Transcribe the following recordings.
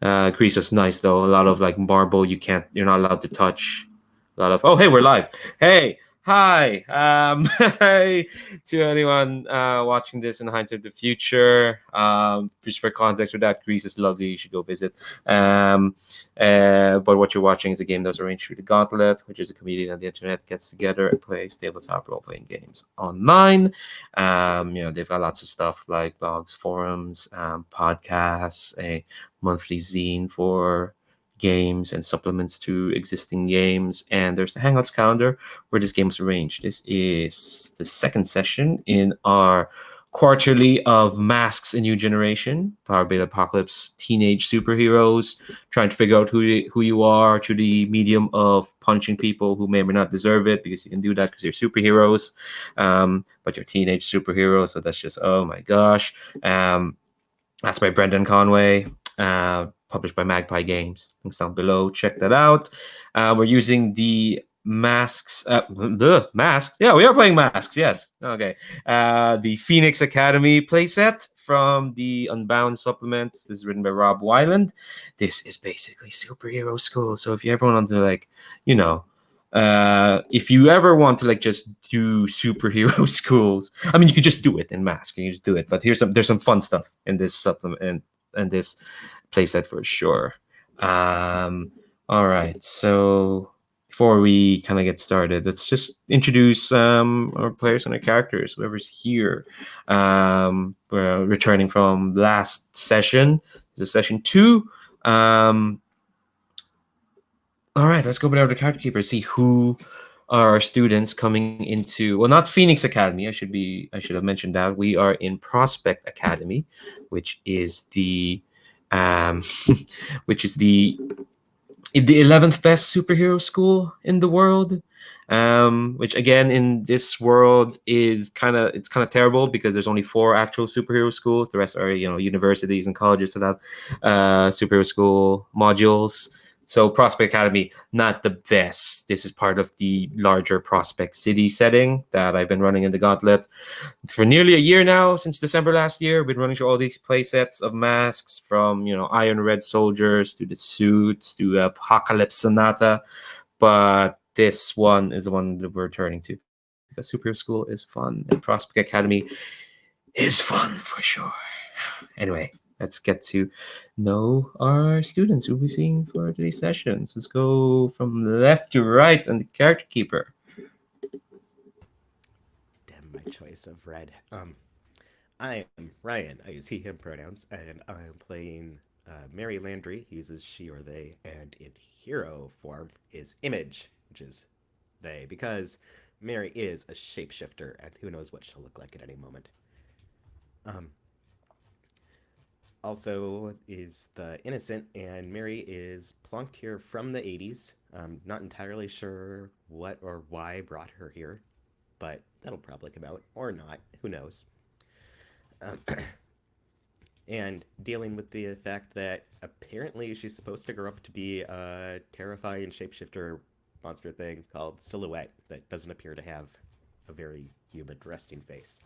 Greece was nice though. A lot of like marble you're not allowed to touch. A lot of oh hey, we're live. Hey, hi. Hi to anyone watching this in hindsight of the future. Just for context with that, Greece is lovely. You should go visit. Um, but what you're watching is a game that was arranged through the Gauntlet, which is a community on the internet gets together and plays tabletop role playing games online. They've got lots of stuff like blogs, forums, podcasts, a monthly zine for games and supplements to existing games. And there's the Hangouts calendar where this game was arranged. This is the second session in our quarterly of Masks: A New Generation, powered by the Apocalypse teenage superheroes, trying to figure out who you are through the medium of punching people who may or may not deserve it, because you can do that because you're superheroes. But you're teenage superheroes, so that's just, oh my gosh. That's by Brendan Conway, published by Magpie Games. Links down below. Check that out. We're using the masks. The masks. Yeah, we are playing masks. Yes. Okay. The Phoenix Academy playset from the Unbound supplement. This is written by Rob Weiland. This is basically superhero school. So if you ever want to, like, if you ever want to like just do superhero schools, I mean, you could just do it in mask and you just do it. But there's some fun stuff in this supplement and this playset for sure. All right, so before we kind of get started, let's just introduce our players and our characters, whoever's here. We're returning from last session. This is session 2. All right, let's go over the character keeper, see who are our students coming into, well, not Phoenix Academy. I should have mentioned that. We are in Prospect Academy, which is the which is the 11th best superhero school in the world. Which again in this world is kind of terrible because there's only 4 actual superhero schools. The rest are universities and colleges that have superhero school modules. So Prospect Academy, not the best. This is part of the larger Prospect City setting that I've been running in the Gauntlet for nearly a year now. Since December last year, we've been running through all these play sets of masks, from Iron Red Soldiers to the suits to Apocalypse Sonata. But this one is the one that we're turning to because Superhero School is fun and Prospect Academy is fun for sure. Anyway, let's get to know our students who we'll be seeing for today's sessions. Let's go from left to right on the character keeper. Damn my choice of red. I am Ryan. I use he, him pronouns, and I'm playing Mary Landry. He uses she or they, and in hero form is Image, which is they, because Mary is a shapeshifter, and who knows what she'll look like at any moment. Um, Also is the innocent, and Mary is plonked here from the 80s. Not entirely sure what or why brought her here, but that'll probably come out, or not, who knows. Um, and dealing with the fact that apparently she's supposed to grow up to be a terrifying shapeshifter monster thing called Silhouette that doesn't appear to have a very human resting face.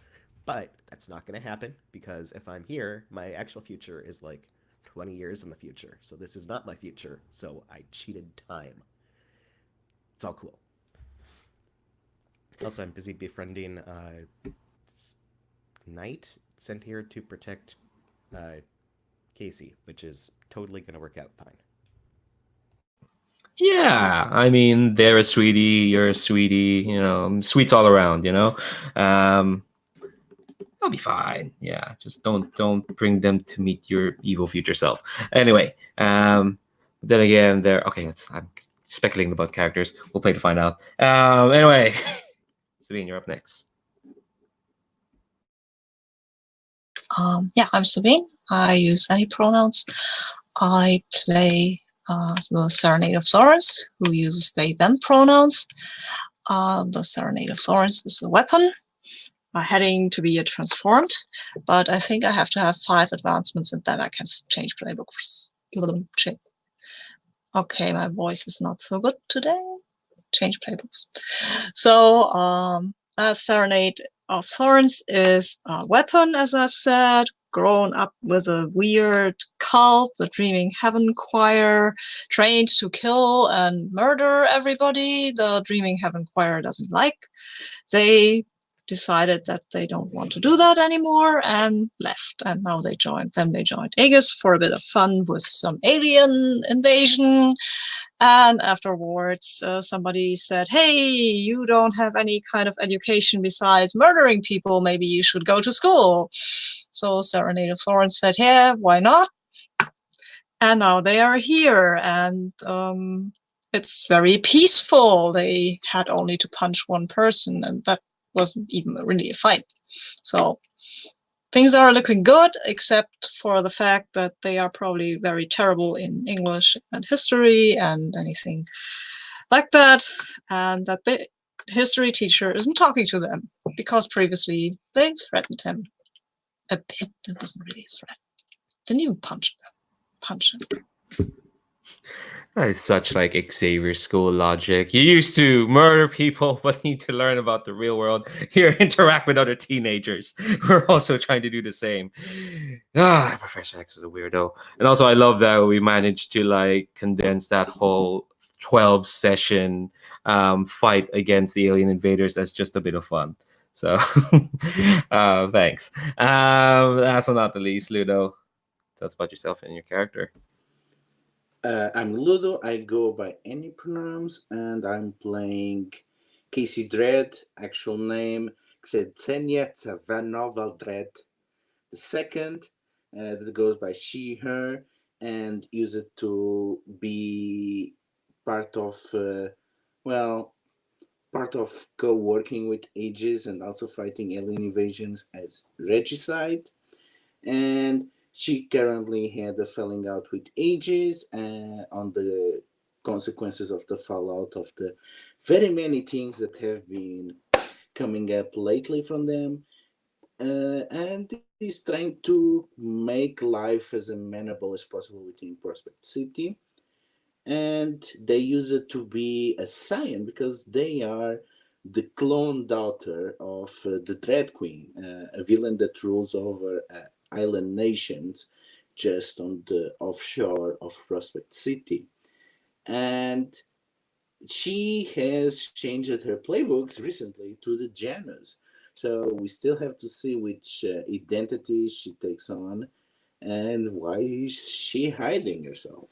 But that's not going to happen because if I'm here, my actual future is like 20 years in the future. So this is not my future. So I cheated time. It's all cool. Also, I'm busy befriending Knight sent here to protect Kasey, which is totally going to work out fine. Yeah, I mean, they're a sweetie, you're a sweetie, sweets all around, I'll be fine. Yeah, just don't bring them to meet your evil future self. Anyway, then again, I'm speculating about characters. We'll play to find out. Anyway, Sabine, you're up next. Yeah, I'm Sabine. I use any pronouns. I play the Serenade of Florence, who uses they, them pronouns. The Serenade of Florence is a weapon, heading to be transformed, but I think I have to have 5 advancements and then I can change playbooks. Okay, my voice is not so good today. Change playbooks. So, Serenade of Florence is a weapon, as I've said, grown up with a weird cult, the Dreaming Heaven Choir, trained to kill and murder everybody the Dreaming Heaven Choir doesn't like. They decided that they don't want to do that anymore and left. And now they joined Aegis for a bit of fun with some alien invasion. And afterwards, somebody said, hey, you don't have any kind of education besides murdering people. Maybe you should go to school. So Serenade of Florence said, yeah, why not? And now they are here. And it's very peaceful. They had only to punch one person, and that wasn't even really a fight. So things are looking good, except for the fact that they are probably very terrible in English and history and anything like that, and that the history teacher isn't talking to them because previously they threatened him a bit. It wasn't really a threat. Didn't even punch him. That is such like Xavier School logic. You used to murder people, but need to learn about the real world. Here, interact with other teenagers who are also trying to do the same. Professor X is a weirdo. And also, I love that we managed to like condense that whole 12 session fight against the alien invaders. That's just a bit of fun. So, thanks. Last but not the least, Ludo, tell us about yourself and your character. I'm Ludo. I go by any pronouns, and I'm playing Kasey Dread. Actual name Ksenia Tsavanova Dread. The second that goes by she, her, and use it to be part of, part of co-working with Aegis and also fighting alien invasions as Regicide. And she currently had a falling out with Aegis on the consequences of the fallout of the very many things that have been coming up lately from them, and is trying to make life as amenable as possible within Prospect City. And they use it to be a scion because they are the clone daughter of the Dread Queen, a villain that rules over island nations just on the offshore of Prospect City. And she has changed her playbooks recently to the Janus. So we still have to see which identity she takes on and why is she hiding herself.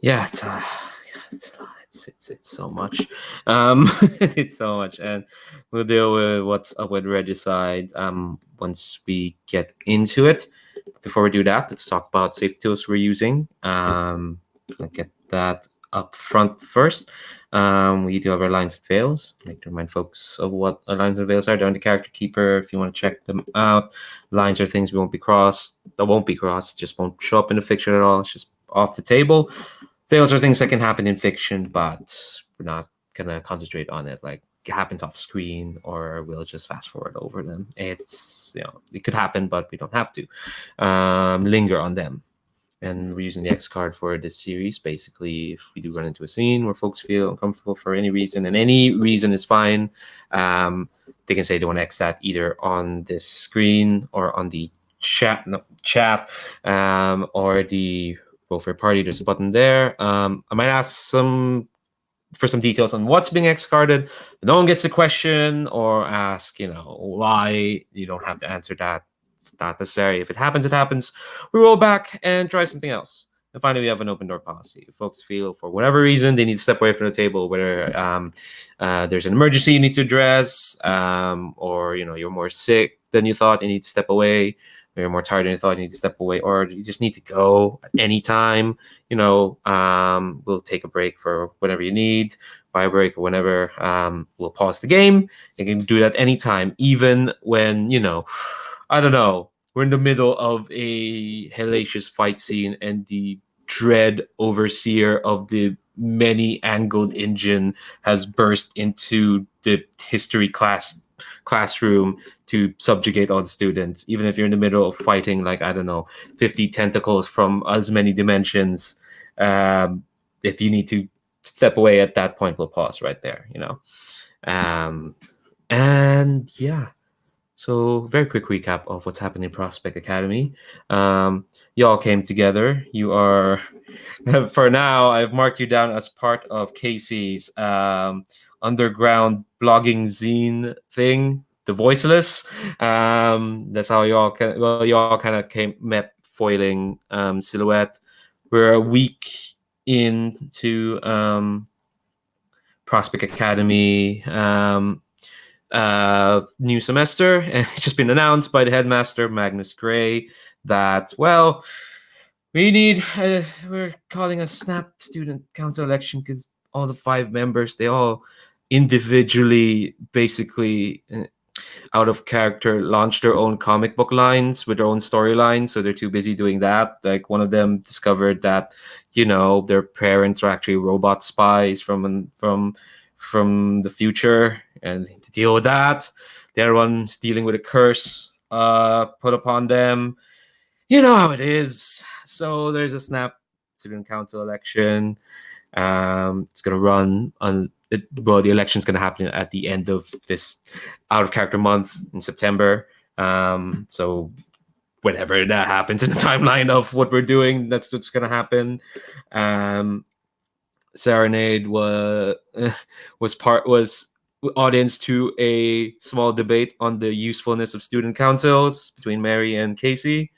Yeah, it's so much. It's so much, and we'll deal with what's up with Regicide once we get into it. Before we do that, let's talk about safety tools we're using. I'll get that up front first. We do have our lines and veils. I'd like to remind folks of what our lines and veils are. They're on the character keeper if you want to check them out. Lines are things that won't be crossed, just won't show up in the fiction at all. It's just off the table. Veils are things that can happen in fiction, but we're not gonna concentrate on it. Like it happens off screen, or we'll just fast forward over them. It's it could happen, but we don't have to linger on them. And we're using the X card for this series. Basically, if we do run into a scene where folks feel uncomfortable for any reason, and any reason is fine, they can say they want to X that either on this screen or on the chat, or the vote for a party. There's a button there. I might ask for some details on what's being X carded. No one gets a question or ask, why. You don't have to answer that. It's not necessary. If it happens, it happens. We roll back and try something else. And finally, we have an open door policy. If folks feel for whatever reason they need to step away from the table, whether there's an emergency you need to address, or you're more sick than you thought, you need to step away. Or you're more tired than you thought, you need to step away, or you just need to go at any time. We'll take a break for whenever you need, buy a break or whenever. We'll pause the game. You can do that anytime, even when I don't know, we're in the middle of a hellacious fight scene and the dread overseer of the many-angled engine has burst into the history classroom to subjugate all the students. Even if you're in the middle of fighting, 50 tentacles from as many dimensions, if you need to step away at that point, we'll pause right there, And yeah, so very quick recap of what's happened in Prospect Academy. Y'all came together. You are, for now, I've marked you down as part of Kasey's underground blogging zine thing, The Voiceless. That's how y'all kind of met foiling Silhouette. We're a week into Prospect Academy new semester, and it's just been announced by the headmaster, Magnus Gray, that, well, we're calling a snap student council election because all the 5 members, they all individually, basically, out of character, launched their own comic book lines with their own storylines, so they're too busy doing that. Like, one of them discovered that, their parents are actually robot spies from the future, and to deal with that, the other one's dealing with a curse put upon them. You know how it is. So there's a snap student council election. It's gonna run on it. Well, the election's gonna happen at the end of this out of character month in September. So whenever that happens in the timeline of what we're doing, that's what's gonna happen. Serenade was audience to a small debate on the usefulness of student councils between Mary and Kasey.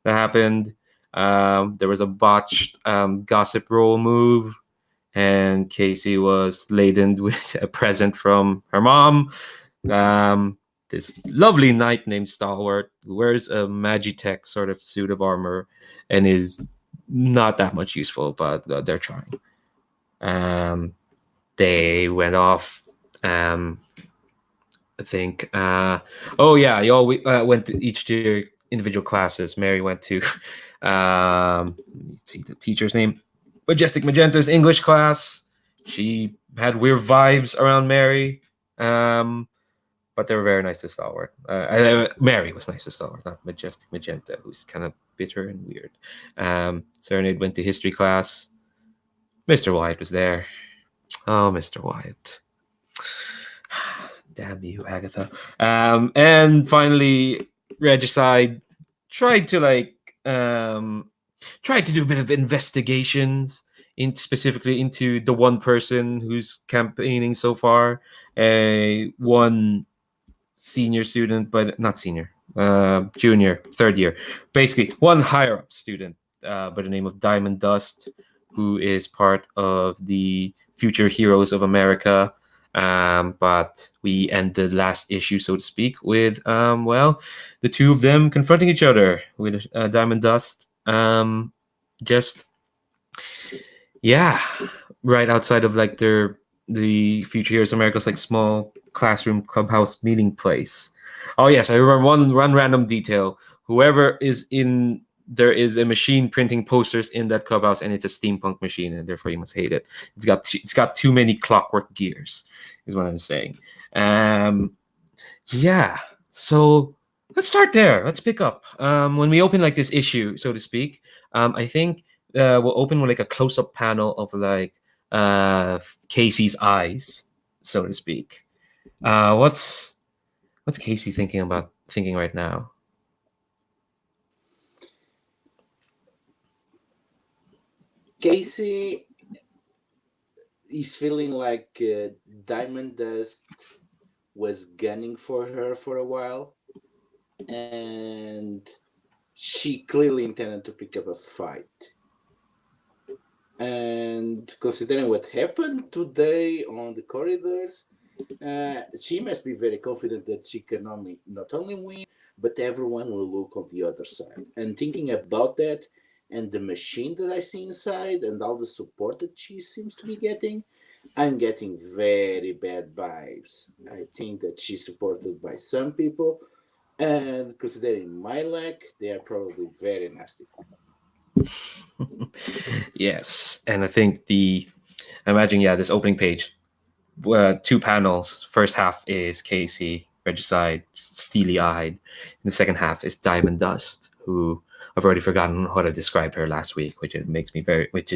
That happened. There was a botched gossip roll move, and Kasey was laden with a present from her mom. This lovely knight named Stalwart, who wears a Magitech sort of suit of armor and is not that much useful, but they're trying. They went off. I think. Y'all went to each to your individual classes. Mary went to, let's see the teacher's name, Majestic Magenta's English class. She had weird vibes around Mary, but they were very nice to Stalwart. Mary was nice to Stalwart, not Majestic Magenta, who's kind of bitter and weird. Serenade went to history class. Mr. Wyatt was there. Oh, Mr. Wyatt. Damn you, Agatha. And finally, Regicide tried to do a bit of investigations specifically into the one person who's campaigning so far. One senior student, but not senior, junior, third year. Basically, one higher up student by the name of Diamond Dust, who is part of the Future Heroes of America. But we end the last issue, so to speak, with the two of them confronting each other with Diamond Dust. Right outside of the Future Heroes of America's small classroom clubhouse meeting place. Oh yes, I remember one random detail. Whoever is in there is a machine printing posters in that clubhouse, and it's a steampunk machine, and therefore you must hate it. It's got too many clockwork gears, is what I'm saying. So let's start there. Let's pick up. When we open this issue, so to speak, I think we'll open with a close-up panel of Kasey's eyes, so to speak. What's Kasey thinking right now? Kasey is feeling like Diamond Dust was gunning for her for a while, and she clearly intended to pick up a fight. And considering what happened today on the corridors, she must be very confident that she can not only win, but everyone will look on the other side. And thinking about that, and the machine that I see inside, and all the support that she seems to be getting, I'm getting very bad vibes. I think that she's supported by some people, and considering my luck, they are probably very nasty. Yes, and I think imagine this opening page, 2 panels. First half is Kasey, Regicide, steely-eyed. And the second half is Diamond Dust, who I've already forgotten how to describe her last week, which is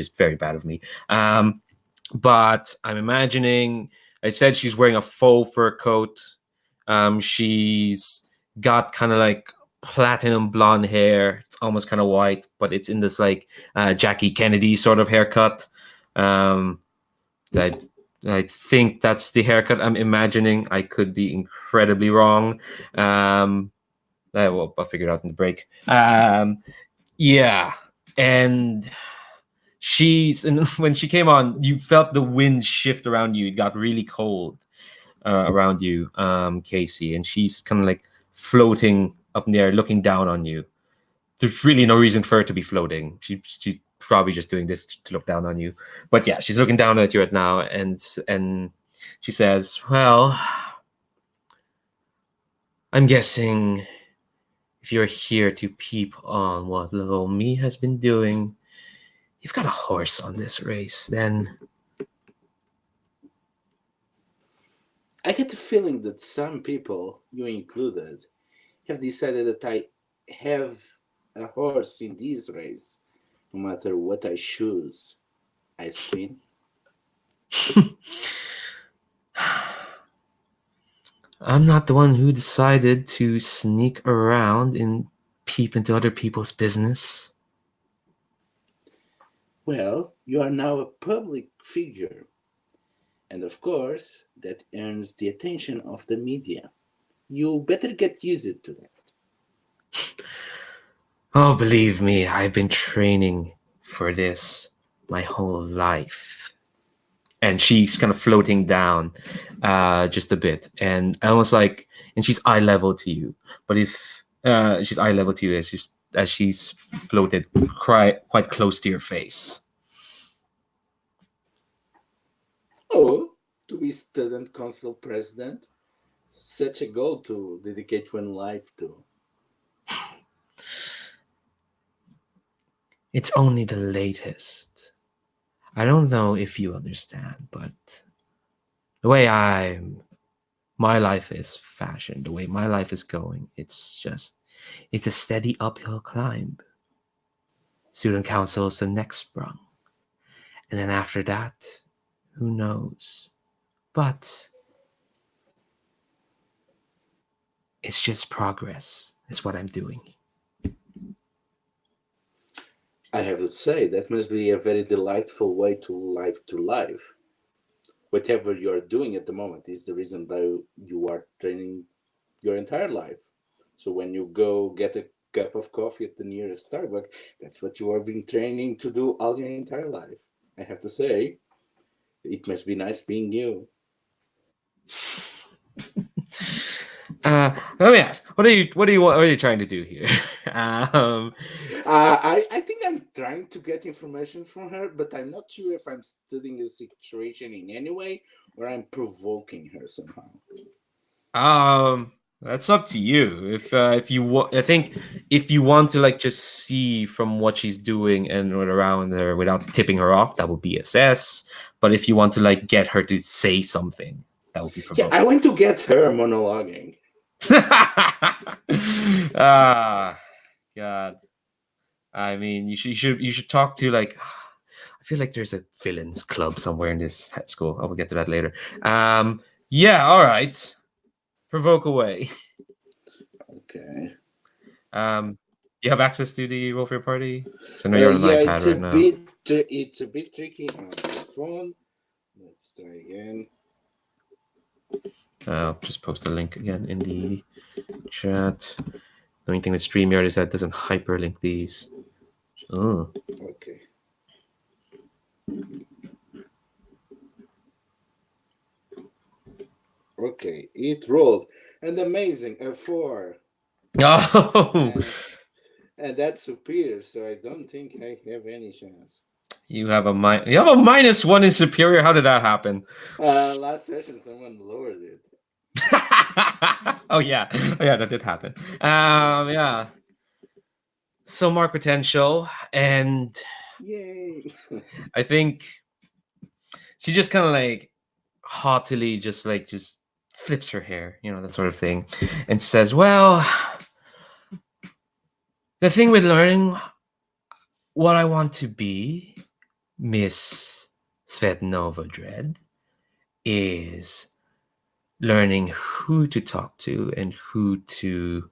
very bad of me. But I'm imagining I said she's wearing a faux fur coat. She's got kind of like platinum blonde hair. It's almost kind of white, but it's in this like Jackie Kennedy sort of haircut. Um, I I think that's the haircut I'm imagining. I could be incredibly wrong. Well, I'll figure it out in the break. Yeah, and and when she came on, you felt the wind shift around you. It got really cold around you, Kasey, and she's kind of like floating up in the air, looking down on you. There's really no reason for her to be floating. She's probably just doing this to look down on you. But yeah, she's looking down at you right now, and she says, "Well, I'm guessing if you're here to peep on what little me has been doing, you've got a horse on this race, then." I get the feeling that some people, you included, have decided that I have a horse in this race, no matter what I choose. I spin. I'm not the one who decided to sneak around and peep into other people's business. Well, you are now a public figure. And of course, that earns the attention of the media. You better get used to that. Oh, believe me, I've been training for this my whole life. And she's kind of floating down just a bit. And almost like, and she's eye level to you. But if she's eye level to you as she's floated quite close to your face. Oh, to be student council president? Such a goal to dedicate one life to. It's only the latest. I don't know if you understand, but the way my life is fashioned, the way my life is going, it's a steady uphill climb. Student council is the next sprung. And then after that, who knows? But it's just progress, is what I'm doing. I have to say, that must be a very delightful way to live. Whatever you are doing at the moment is the reason that you are training your entire life. So when you go get a cup of coffee at the nearest Starbucks, that's what you are being training to do all your entire life. I have to say, it must be nice being you. Let me ask, what are you trying to do here? I think I'm trying to get information from her, but I'm not sure if I'm studying the situation in any way or I'm provoking her somehow. That's up to you. If you want, I think if you want to like just see from what she's doing and what around her without tipping her off, that would be assess. But if you want to like get her to say something, that would be provoking. Yeah, I want to get her monologuing. Ah, God. I mean, you should talk to like. I feel like there's a villains club somewhere in this school. I will get to that later. Yeah. All right. Provoke away. Okay. You have access to the Warfare Party? So I know you're on an Yeah, iPad right now. It's a bit tricky on the phone. Let's try again. I'll just post the link again in the chat. The only thing with StreamYard is that it doesn't hyperlink these. Oh. Okay. Okay, it rolled. And amazing, a 4. Oh. And that's superior, so I don't think I have any chance. You have a -1 in superior. How did that happen? Last session, someone lowered it. Oh yeah, that did happen. Yeah. So mark potential, and yay! I think she just kind of like haughtily just flips her hair, that sort of thing, and says, "Well, the thing with learning what I want to be, Miss Svetnova Dread, is learning who to talk to and who to,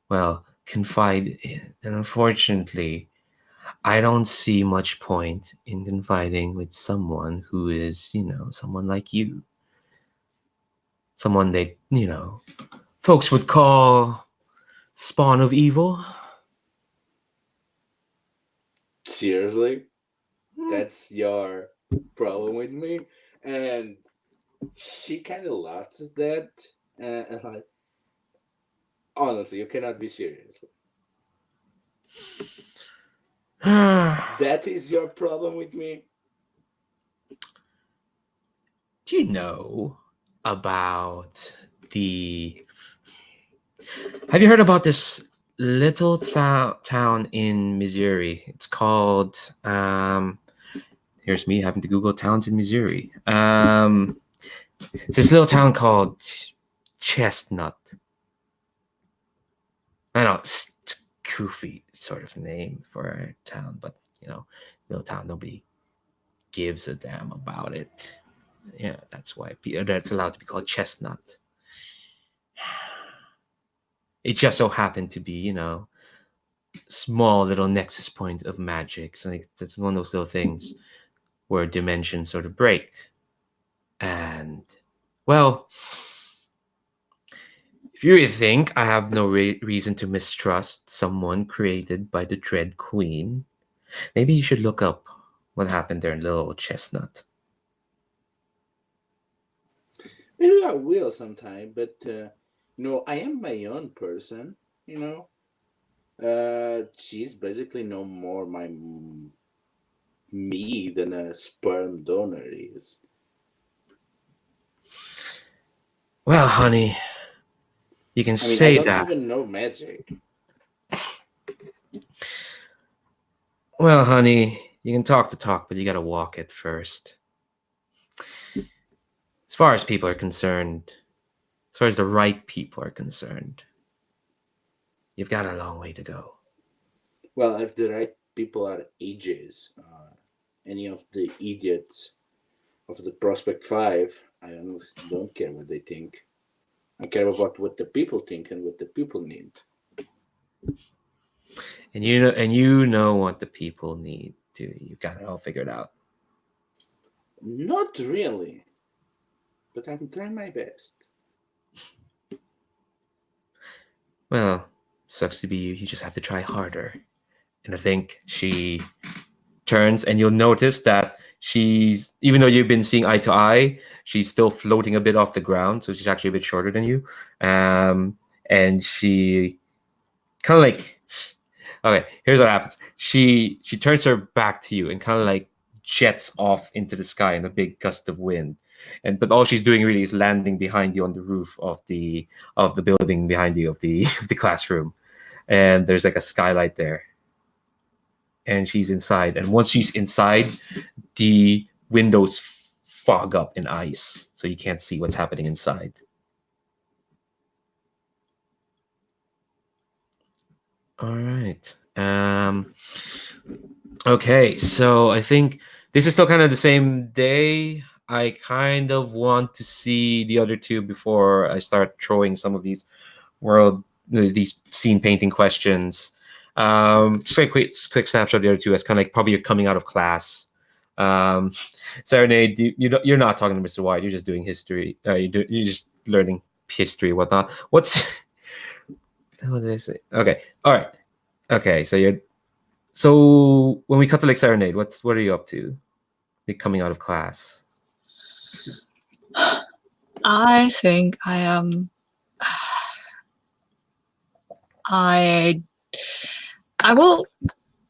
well, confide in. And unfortunately, I don't see much point in confiding with someone who is, someone like you. Someone that, folks would call spawn of evil. Seriously? That's your problem with me? And she kind of laughs at that. And like, honestly, you cannot be serious. That is your problem with me? Do you know about the... Have you heard about this little town in Missouri? It's called... here's me having to Google towns in Missouri. It's this little town called Chestnut. I know, it's goofy sort of name for a town, but, little town, nobody gives a damn about it. Yeah, that's why that's allowed to be called Chestnut. It just so happened to be, small little nexus point of magic. So like, that's one of those little things where dimensions sort of break. And, well, if you really think I have no reason to mistrust someone created by the Dread Queen, maybe you should look up what happened there in Little Chestnut. Maybe I will sometime, but I am my own person. She's basically no more me than a sperm donor is. Well, honey, you can I say don't that. even know magic. Well, honey, you can talk the talk, but you gotta walk it first. As far as people are concerned, as far as the right people are concerned, you've got a long way to go. Well, if the right people are ages, any of the idiots of the Prospect 5, I honestly don't care what they think. I care about what the people think and what the people need. And you know what the people need too. You've got it all figured out. Not really, but I'm trying my best. Well, sucks to be you. You just have to try harder. And I think she turns, and you'll notice that she's, even though you've been seeing eye to eye, she's still floating a bit off the ground. So she's actually a bit shorter than you. And she kind of like, okay, here's what happens. She turns her back to you and kind of like jets off into the sky in a big gust of wind. But all she's doing really is landing behind you on the roof of the building behind you of the of the classroom. And there's like a skylight there. And she's inside. And once she's inside, the windows fog up in ice, so you can't see what's happening inside. All right. Okay, so I think this is still kind of the same day. I kind of want to see the other two before I start throwing some of these these scene painting questions. Just a quick snapshot of the other two as kind of like probably you're coming out of class. Serenade, you're not talking to Mr. White. You're just doing history. You're just learning history, whatnot. What did I say? Okay, all right. Okay, so when we cut to like Serenade, what are you up to? Like coming out of class. I think I am. I will,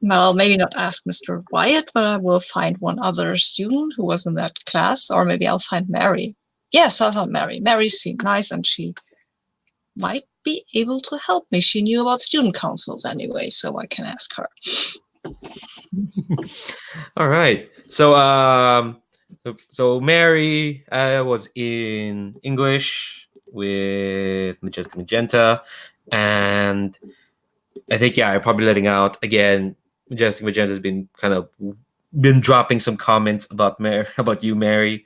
well, maybe not ask Mr. Wyatt, but I will find one other student who was in that class, or maybe I'll find Mary. Yes, I'll find Mary. Mary seemed nice, and she might be able to help me. She knew about student councils anyway, so I can ask her. All right. So Mary was in English with Majestic Magenta, and I think I'm probably letting out again. Majestic Magenta's been dropping some comments about you, Mary,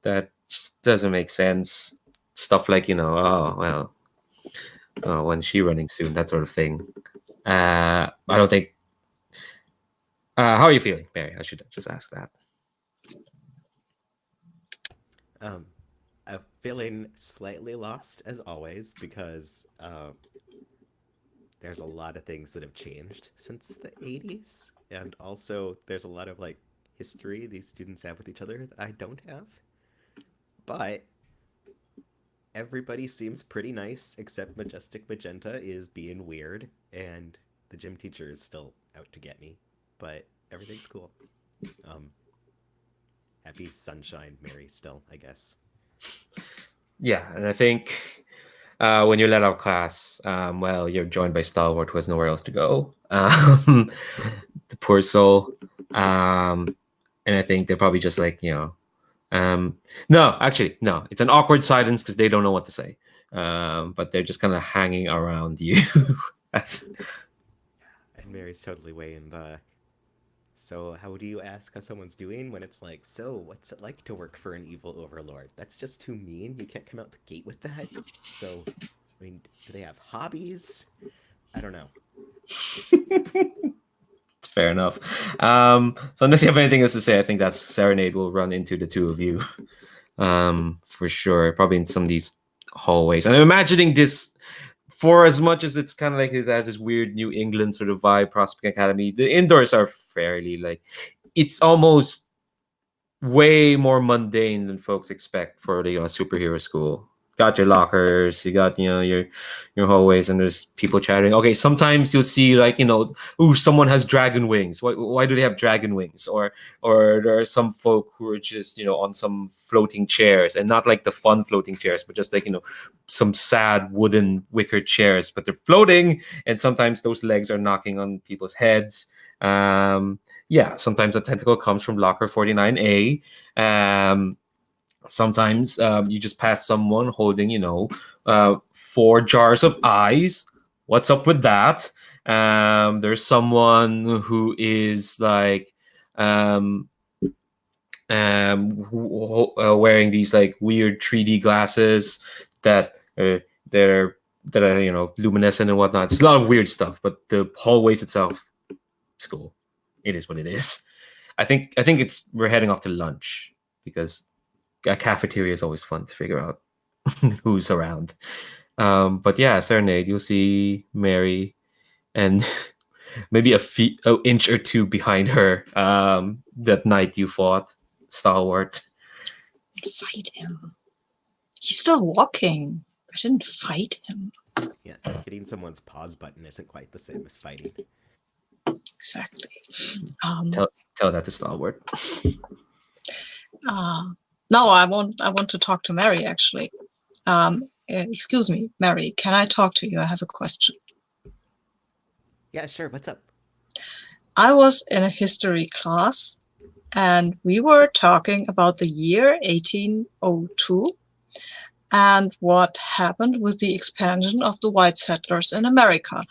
that Just doesn't make sense. Stuff like, oh well, when's she running soon? That sort of thing. I don't think. How are you feeling, Mary? I should just ask that. I'm feeling slightly lost as always because there's a lot of things that have changed since the 80s, and also there's a lot of like history these students have with each other that I don't have. But everybody seems pretty nice except Majestic Magenta is being weird, and the gym teacher is still out to get me. But everything's cool. Happy sunshine, Mary. Still, I guess. Yeah, and I think when you let out class, well, you're joined by Stalwart, who has nowhere else to go. The poor soul. And I think they're probably just like, no, actually, no. It's an awkward silence because they don't know what to say. But they're just kind of hanging around you. And Mary's totally weighing the. So, how do you ask how someone's doing when it's like, so, what's it like to work for an evil overlord? That's just too mean. You can't come out the gate with that. So, I mean, do they have hobbies? I don't know. Fair enough. So unless you have anything else to say, I think that Serenade will run into the two of you, for sure. Probably in some of these hallways. And I'm imagining this, for as much as it's kind of like it has this weird New England sort of vibe, Prospect Academy. The indoors are fairly like, it's almost way more mundane than folks expect for the superhero school. Got your lockers, you got your hallways, and there's people chatting. Okay, sometimes you'll see like ooh, someone has dragon wings. Why do they have dragon wings? Or there are some folk who are just on some floating chairs, and not like the fun floating chairs, but just like some sad wooden wicker chairs, but they're floating, and sometimes those legs are knocking on people's heads. Yeah, sometimes a tentacle comes from locker 49A. Sometimes you just pass someone holding 4 jars of eyes. What's up with that? There's someone who is like wearing these like weird 3D glasses that are luminescent and whatnot. It's a lot of weird stuff, but the hallways itself, it's cool. It is what it is. I think we're heading off to lunch because a cafeteria is always fun to figure out who's around. But yeah, Serenade, you'll see Mary and maybe an inch or two behind her that night you fought Stalwart. Fight him. He's still walking. I didn't fight him. Yeah, hitting someone's pause button isn't quite the same as fighting. Exactly. Tell that to Stalwart. No, I want to talk to Mary, actually. Excuse me, Mary, can I talk to you? I have a question. Yeah, sure. What's up? I was in a history class, and we were talking about the year 1802 and what happened with the expansion of the white settlers in America.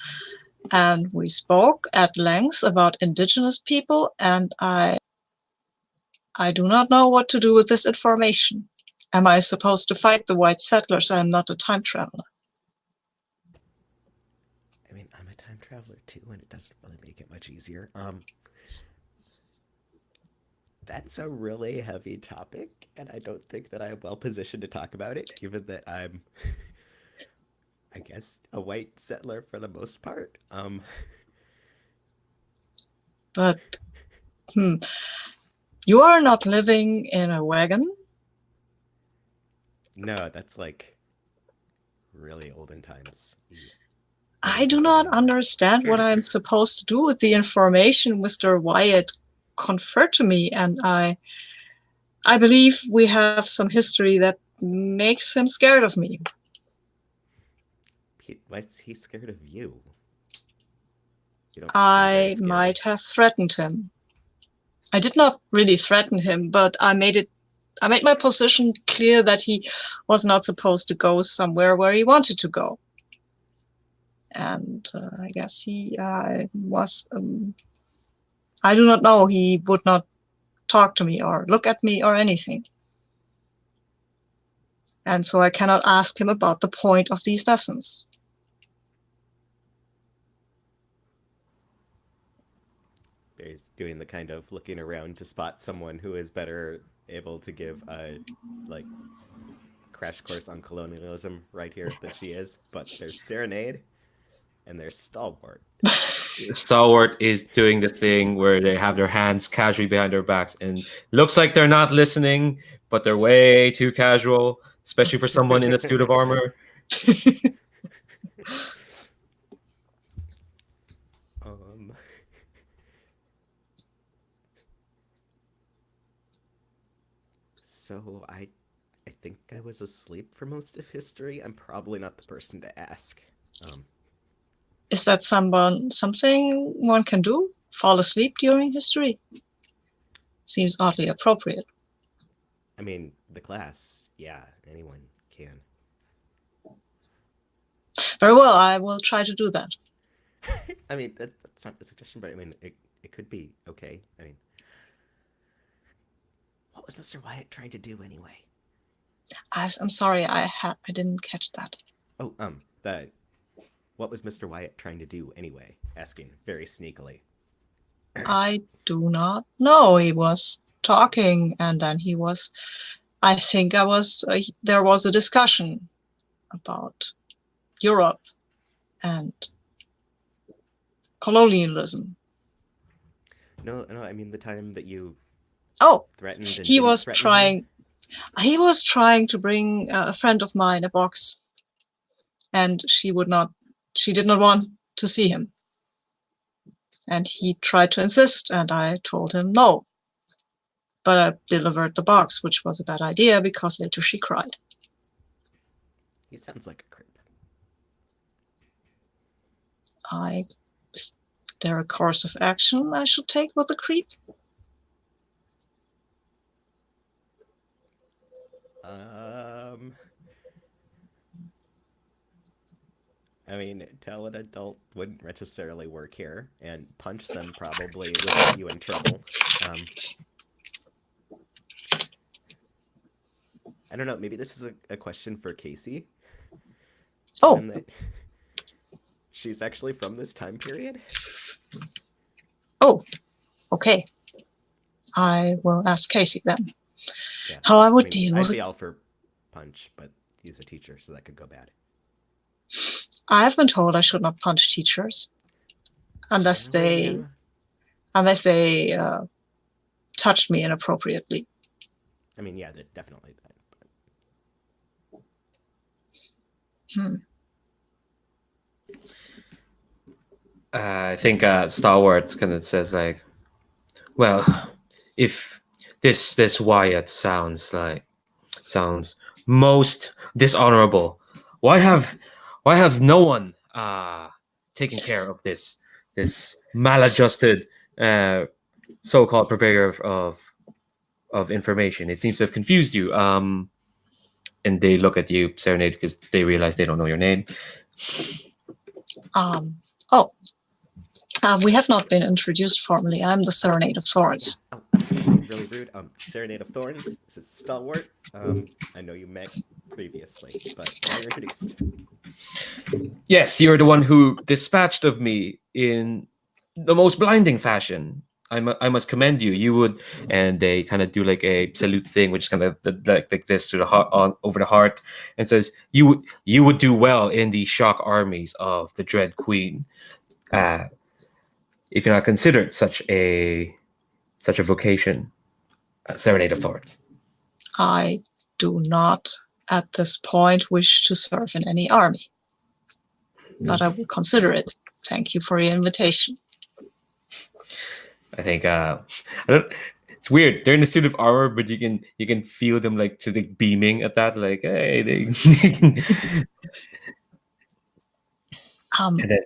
And we spoke at length about indigenous people, and I do not know what to do with this information. Am I supposed to fight the white settlers? I am not a time traveler. I mean, I'm a time traveler too, and it doesn't really make it much easier. That's a really heavy topic, and I don't think that I'm well positioned to talk about it, given that I'm, I guess, a white settler for the most part. But, you are not living in a wagon? No, that's like really olden times. I do not understand what I'm supposed to do with the information Mr. Wyatt conferred to me, and I believe we have some history that makes him scared of me. Why is he scared of you? I might have threatened him. I did not really threaten him, but I made my position clear that he was not supposed to go somewhere where he wanted to go. And I guess he was, I do not know, he would not talk to me or look at me or anything. and so I cannot ask him about the point of these lessons. Barry's doing the kind of looking around to spot someone who is better able to give a like crash course on colonialism right here than she is. But there's Serenade and there's Stalwart. Stalwart is doing the thing where they have their hands casually behind their backs and looks like they're not listening, but they're way too casual, especially for someone in a suit of armor. So I think I was asleep for most of history. I'm probably not the person to ask. Is that something one can do? Fall asleep during history? Seems oddly appropriate. I mean, the class, yeah, anyone can. Very well, I will try to do that. I mean, that's not a suggestion, but I mean, it could be okay. I mean, what was Mr. Wyatt trying to do anyway? I'm sorry, I didn't catch that. Oh, what was Mr. Wyatt trying to do anyway? Asking very sneakily. I do not know. He was talking, and then I think there was a discussion about Europe and colonialism. No, I mean the time that you threatened and he was trying. He was trying to bring a friend of mine a box, and she did not want to see him. And he tried to insist, and I told him no. But I delivered the box, which was a bad idea because later she cried. He sounds like a creep. Is there a course of action I should take with the creep? I mean, tell an adult wouldn't necessarily work here, and punch them probably would get you in trouble. I don't know, maybe this is a question for Kasey. Oh. She's actually from this time period? Oh, okay. I will ask Kasey then. Yeah. How I would deal with it. I'd be all for punch, but he's a teacher, so that could go bad. I've been told I should not punch teachers unless they touched me inappropriately. I mean, yeah, definitely that. I think Stalwart kind of says like, well, if this Wyatt sounds most dishonorable, why have no one taken care of this maladjusted so-called purveyor of information? It seems to have confused you. And they look at you, Serenade, because they realize they don't know your name. We have not been introduced formally. I'm the Serenade of Thorns. Oh, I'm really rude. Serenade of Thorns. This is Stalwart. I know you met previously, but now you're introduced. Yes, you're the one who dispatched of me in the most blinding fashion. I must commend you. You would, and they kind of do like a salute thing, which is kind of like this to the heart, over the heart, and says, "You would do well in the shock armies of the Dread Queen, if you're not considered such a vocation." Serenade of Thorns. I do not, at this point, wish to serve in any army, but I will consider it. Thank you for your invitation. I think it's weird. They're in a suit of armor, but you can feel them like just like beaming at that, like, hey.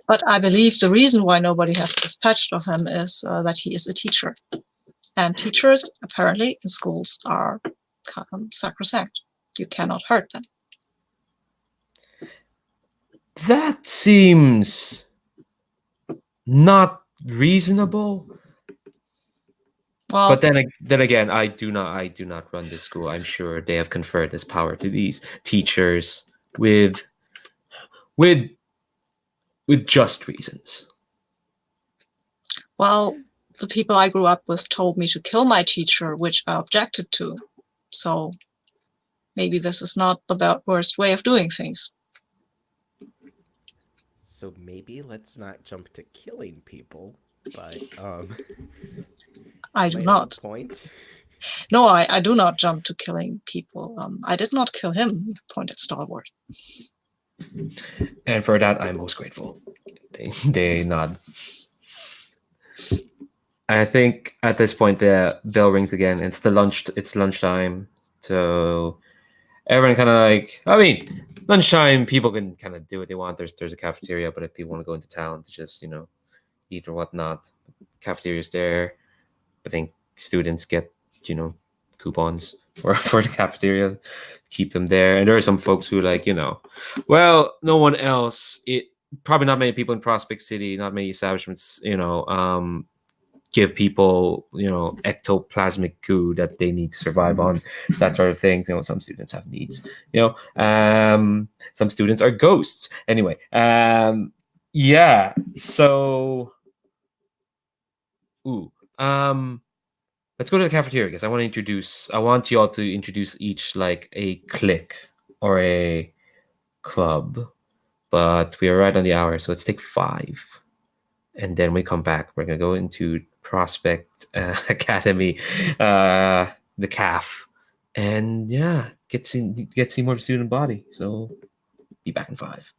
But I believe the reason why nobody has dispatched of him is that he is a teacher, and teachers apparently in schools are sacrosanct. You cannot hurt them. That seems not reasonable. Well, But then again, I do not run this school. I'm sure they have conferred this power to these teachers with with with just reasons. well, the people I grew up with told me to kill my teacher, which I objected to. So maybe this is not the worst way of doing things. So maybe let's not jump to killing people, but I you do might have a not. point. No, I do not jump to killing people. I did not kill him, pointed Stalwart. And for that, I'm most grateful. They nod. I think at this point the bell rings again. It's lunchtime, so everyone kind of like. I mean, lunchtime people can kind of do what they want. There's a cafeteria, but if people want to go into town to just eat or whatnot, cafeteria's there. I think students get coupons for the cafeteria, keep them there. And there are some folks who well, no one else. It probably not many people in Prospect City, not many establishments, give people ectoplasmic goo that they need to survive on, that sort of thing. Some students have needs. Some students are ghosts. Anyway, yeah. So, ooh, let's go to the cafeteria because I want you all to introduce each like a clique or a club, but we are right on the hour, so let's take 5. And then we come back. We're gonna go into Prospect Academy, the CAF, and yeah, get to see more student body. So be back in 5.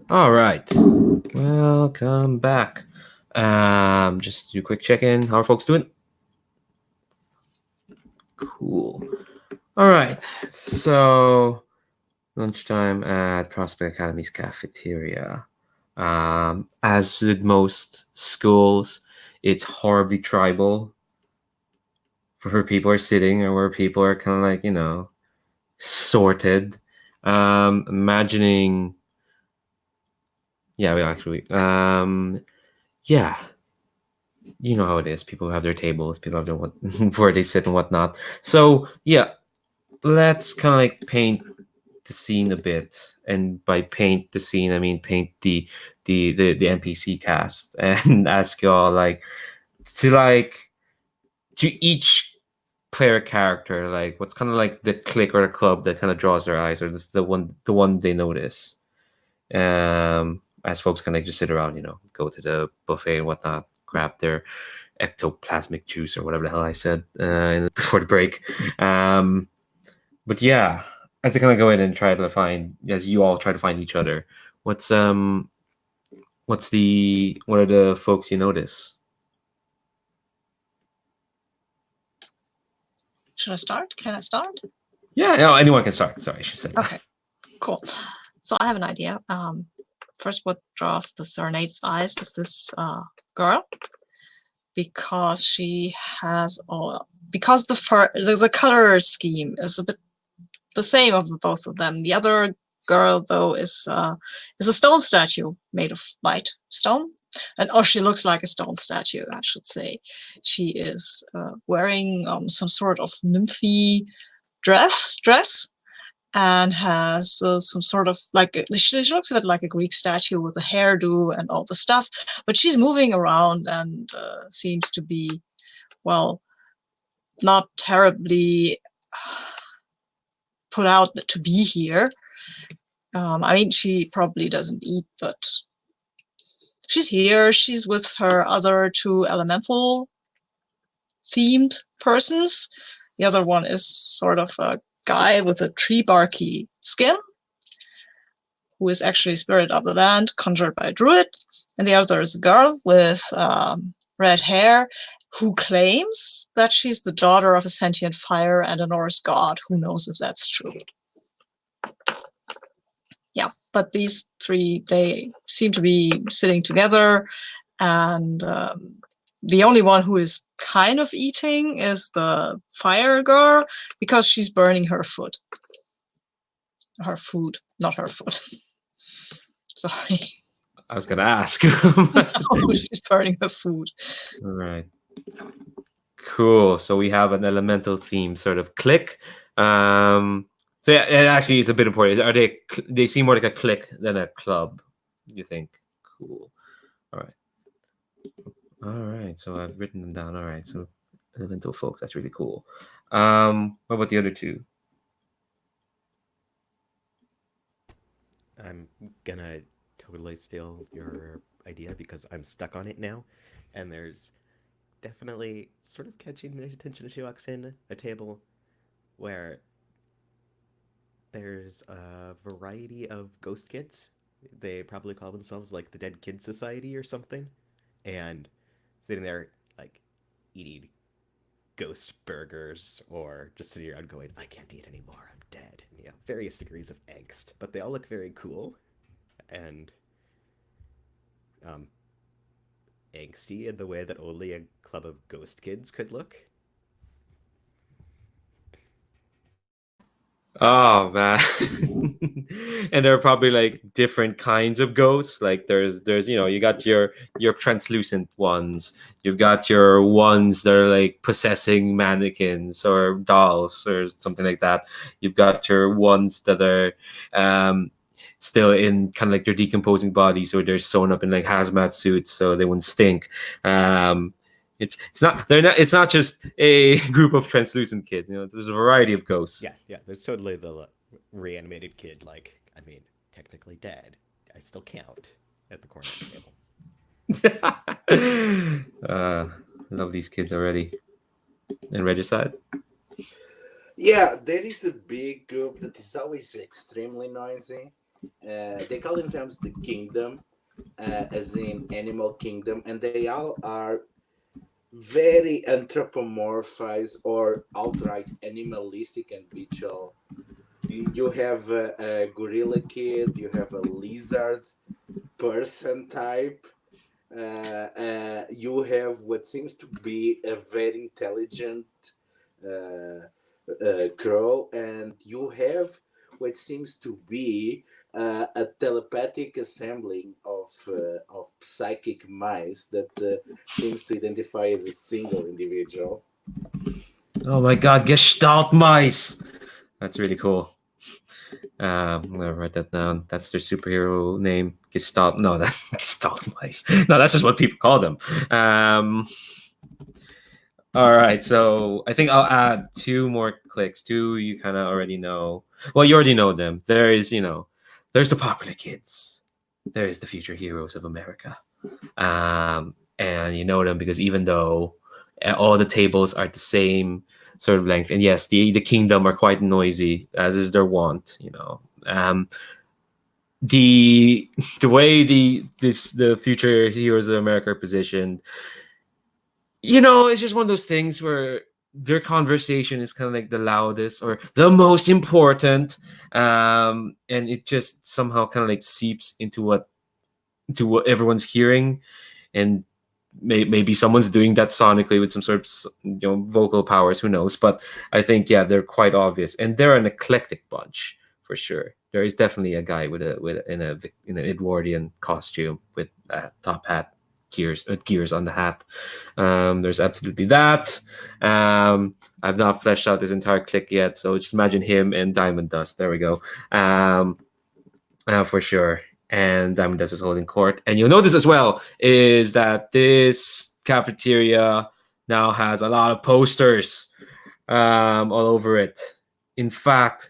All right. Welcome back. Just do a quick check-in. How are folks doing? Cool. All right. So lunchtime at Prospect Academy's cafeteria. As with most schools, it's horribly tribal. For where people are sitting or where people are kind of like, sorted. Imagining, yeah, we actually, yeah, you know how it is. People have their tables, people have their where they sit and whatnot. So yeah, let's kind of like paint the scene a bit, and by paint the scene, I mean paint the NPC cast, and ask y'all to each player character, like what's kind of like the clique or the club that kind of draws their eyes, or the one they notice. As folks kind of just sit around, go to the buffet and whatnot, grab their ectoplasmic juice or whatever the hell I said before the break. But yeah, as I kind of go in and try to find, as you all try to find each other, what are the folks you notice? Should I start? Can I start? Yeah, no, anyone can start. Sorry, she said. Okay, cool. So I have an idea. First, what draws the Serenade's eyes is this girl, because she has because the color scheme is a bit the same of both of them. The other girl, though, is a stone statue made of white stone. And she looks like a stone statue, I should say. She is wearing some sort of nymphy dress, and has some sort of she looks a bit like a Greek statue with a hairdo and all the stuff. But she's moving around and seems to be, well, not terribly put out to be here. I mean, she probably doesn't eat, but she's here. She's with her other two elemental themed persons. The other one is sort of a guy with a tree barky skin, who is actually a spirit of the land conjured by a druid. And the other is a girl with red hair, who claims that she's the daughter of a sentient fire and a Norse god. Who knows if that's true? Yeah, but these three, they seem to be sitting together, and the only one who is kind of eating is the fire girl, because she's burning her food. Her food, not her foot. Sorry. I was gonna ask. No, she's burning her food. All right. Cool. So we have an elemental theme sort of clique. So yeah, it actually is a bit important. They seem more like a clique than a club, you think? Cool. All right. So I've written them down. All right. So elemental folks, that's really cool. What about the other two? I'm gonna totally steal your idea because I'm stuck on it now, and there's definitely sort of catching my attention as she walks in a table where there's a variety of ghost kids. They probably call themselves like the Dead Kid Society or something, and sitting there like eating ghost burgers or just sitting around going, I can't eat anymore, I'm dead. And, various degrees of angst, but they all look very cool and angsty in the way that only a club of ghost kids could look. Oh man. And there are probably like different kinds of ghosts. Like there's you got your translucent ones. You've got your ones that are like possessing mannequins or dolls or something like that. You've got your ones that are still in kind of like their decomposing bodies, or they're sewn up in like hazmat suits so they wouldn't stink. It's not just a group of translucent kids. There's a variety of ghosts. Yeah. There's totally the reanimated kid. Like, I mean, technically dead. I still count at the corner of the table. Love these kids already. And Regicide? Yeah, there is a big group that is always extremely noisy. They call themselves the Kingdom, as in Animal Kingdom, and they all are very anthropomorphized or outright animalistic and visual. You have a gorilla kid, you have a lizard person type, you have what seems to be a very intelligent uh, crow, and you have what seems to be a telepathic assembling of psychic mice that seems to identify as a single individual. Oh my god, Gestalt mice! That's really cool. I'm gonna write that down. That's their superhero name. Gestalt. No, that Gestalt mice. No, that's just what people call them. Um, all right, so I think I'll add two more clicks. Two you kind of already know. Well, you already know them. There is, there's the popular kids. There is the future heroes of America. And you know them because even though all the tables are the same sort of length, and yes, the kingdom are quite noisy, as is their wont. The the way the future heroes of America are positioned, it's just one of those things where their conversation is kind of like the loudest or the most important, and it just somehow kind of like seeps into what everyone's hearing, and maybe someone's doing that sonically with some sort of vocal powers, who knows. But I think, yeah, they're quite obvious, and they're an eclectic bunch for sure. There is definitely a guy in an Edwardian costume with a top hat, gears on the hat. There's absolutely that. I've not fleshed out this entire clique yet, so just imagine him and Diamond Dust. There we go. For sure. And Diamond Dust is holding court. And you'll notice as well is that this cafeteria now has a lot of posters all over it. In fact,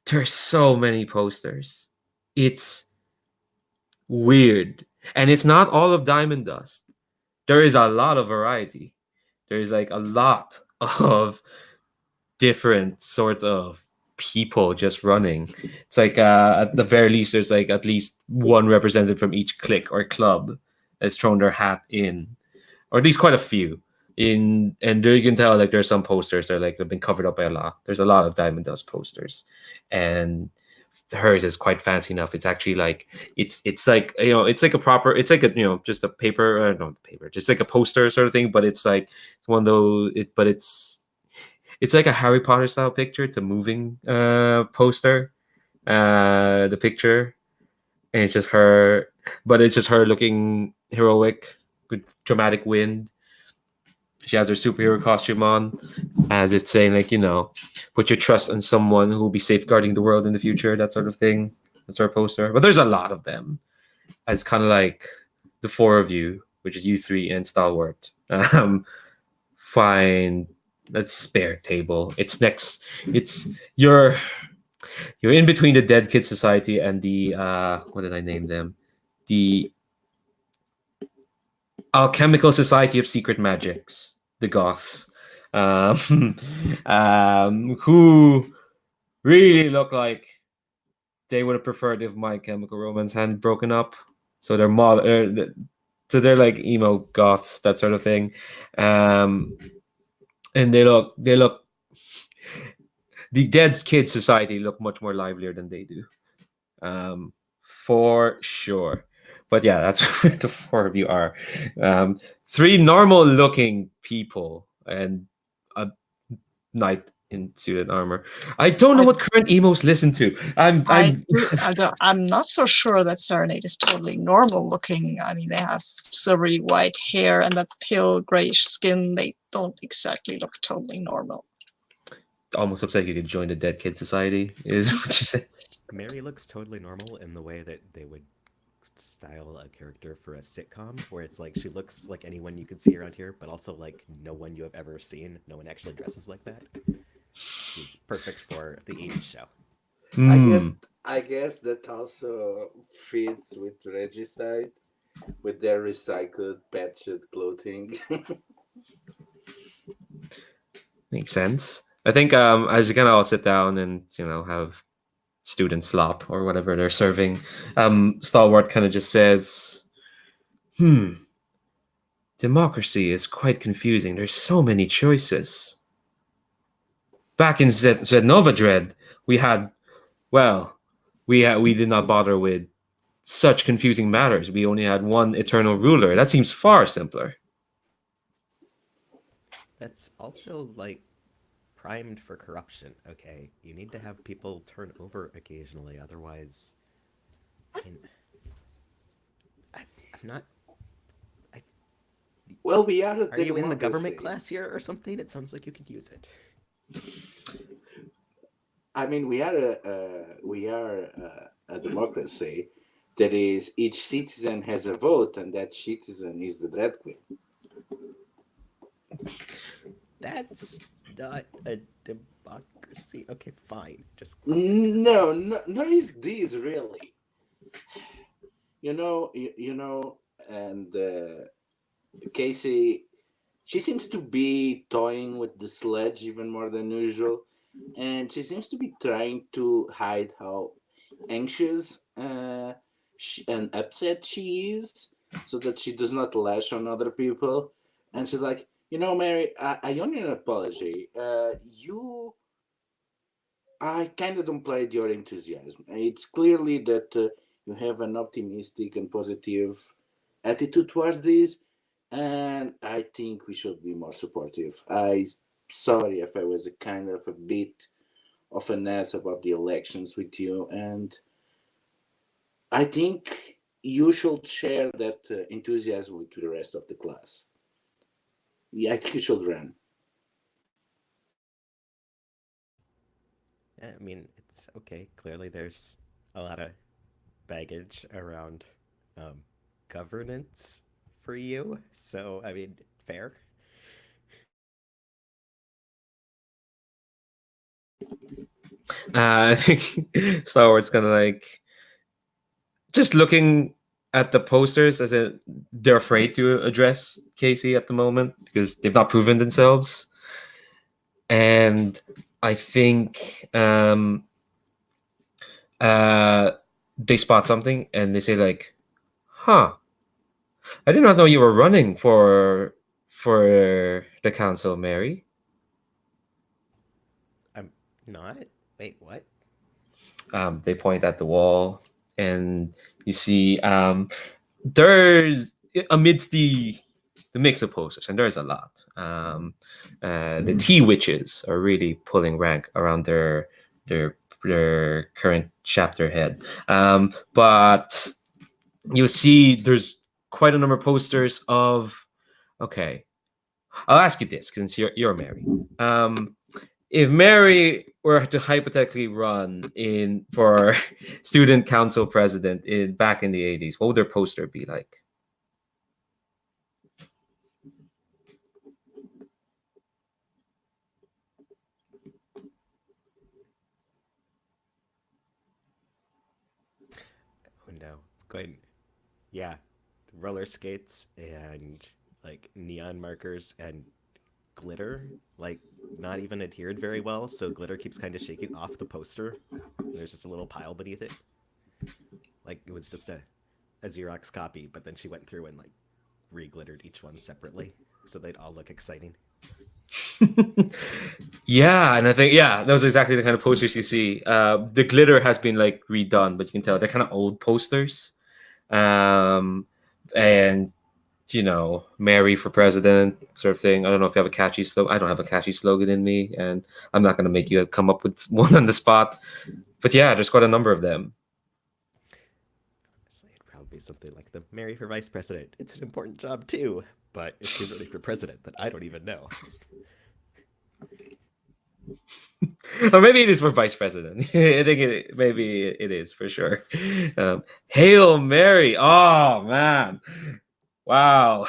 there's so many posters. It's weird. And it's not all of Diamond Dust. There is a lot of variety. There's like a lot of different sorts of people just running. It's like at the very least, there's like at least one representative from each clique or club has thrown their hat in, or at least quite a few. And there you can tell like there's some posters that are like have been covered up by a lot. There's a lot of Diamond Dust posters, and hers is quite fancy enough. It's actually like it's like it's like a proper, it's like a just a paper, no paper, just like a poster sort of thing. But it's like it's one of those. But it's like a Harry Potter style picture. It's a moving poster. The picture, and it's just her, but it's just her looking heroic with dramatic wind. She has her superhero costume on, as if saying like, put your trust in someone who will be safeguarding the world in the future, that sort of thing. That's her poster. But there's a lot of them. As kind of like the four of you, which is you three and Stalwart. Find that spare table. It's next. It's you're in between the Dead Kid Society and the what did I name them? The Alchemical Society of Secret Magics, the Goths, who really look like they would have preferred if My Chemical Romance hadn't broken up. So they're like emo goths, that sort of thing, and they look the Dead Kid Society look much more livelier than they do, for sure. But yeah, that's where the four of you are. Three normal-looking people and a knight in suited armor. I don't know what current emos listen to. I'm not so sure that Serenade is totally normal looking. I mean, they have silvery white hair and that pale grayish skin. They don't exactly look totally normal. Almost looks like you could join the Dead Kid Society, is what you say. Mary looks totally normal in the way that they would style a character for a sitcom, where it's like she looks like anyone you could see around here, but also like no one you have ever seen. No one actually dresses like that. She's perfect for the 80s show. I guess that also fits with Regicide with their recycled patched clothing. Makes sense. I think as you kind of all sit down and have student slop or whatever they're serving, Stalwart kind of just says, democracy is quite confusing. There's so many choices. Back in Zenova Dread, we had, well, we did not bother with such confusing matters. We only had one eternal ruler. That seems far simpler. That's also like primed for corruption, okay? You need to have people turn over occasionally, otherwise. I mean, I'm not. Well, we are. Are you in the government class here or something? It sounds like you could use it. I mean, we are a democracy. That is, each citizen has a vote, and that citizen is the Dread Queen. That's not a democracy. Okay, fine. Just no, nor is this really. And Kasey, she seems to be toying with the sledge even more than usual, and she seems to be trying to hide how anxious and upset she is, so that she does not lash on other people. And she's like, Mary, I owe you an apology. I kind of don't play your enthusiasm. It's clearly that you have an optimistic and positive attitude towards this, and I think we should be more supportive. Sorry if I was a bit of an ass about the elections with you, and I think you should share that enthusiasm with the rest of the class. Yeah, I think you should run. I mean, it's okay. Clearly, there's a lot of baggage around governance for you. So, I mean, fair. I think Star Wars kind of like just looking at the posters as they're afraid to address Kasey at the moment because they've not proven themselves. And I think they spot something and they say like, "Huh, I did not know you were running for the council, Mary." I'm not. Wait, what? They point at the wall, and you see there's amidst the mix of posters, and there's a lot. The tea witches are really pulling rank around their current chapter head, but you see there's quite a number of posters of. Okay, I'll ask you this since you're Mary. If Mary were to hypothetically run for student council president back in the 80s, what would their poster be like? Oh no. Going. Yeah. Roller skates and like neon markers and glitter, like not even adhered very well, so glitter keeps kind of shaking off the poster. There's just a little pile beneath it. Like it was just a Xerox copy, but then she went through and like re-glittered each one separately so they'd all look exciting. Yeah, and I think those are exactly the kind of posters you see. The glitter has been like redone, but you can tell they're kind of old posters. And Mary for president sort of thing. I don't know if you have a catchy slogan. I don't have a catchy slogan in me, and I'm not going to make you come up with one on the spot. But yeah, there's quite a number of them. Honestly, it'd probably be something like the Mary for vice president. It's an important job too, but if you're running for president, then I don't even know. Or maybe it is for vice president. I think maybe it is for sure. Hail Mary! Oh man, wow.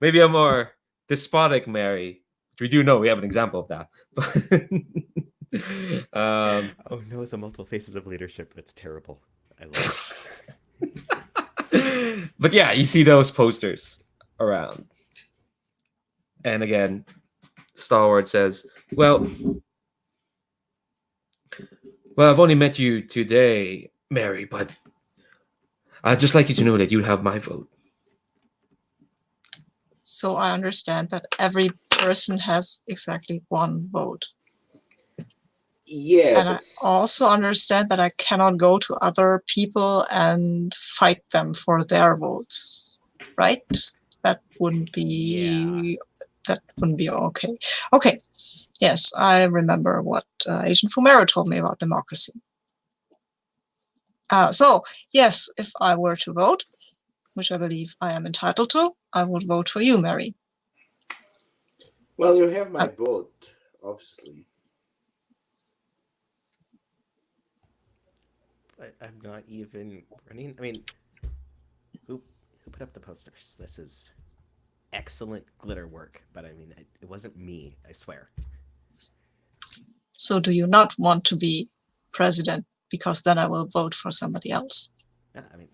Maybe a more despotic Mary. Which we do know we have an example of that. Oh no, the multiple faces of leadership. That's terrible. I love it. But yeah, you see those posters around. And again, Star Wars says, Well, I've only met you today, Mary, but I'd just like you to know that you have my vote. So I understand that every person has exactly one vote. And I Yes. also understand that I cannot go to other people and fight them for their votes, right? That wouldn't be okay. Okay. Yes, I remember what Agent Fumero told me about democracy. So yes, if I were to vote, which I believe I am entitled to, I would vote for you, Mary. Well, you have my vote, obviously. But I'm not even running. I mean, who put up the posters? This is excellent glitter work, but I mean, it wasn't me, I swear. So do you not want to be president? Because then I will vote for somebody else. I mean,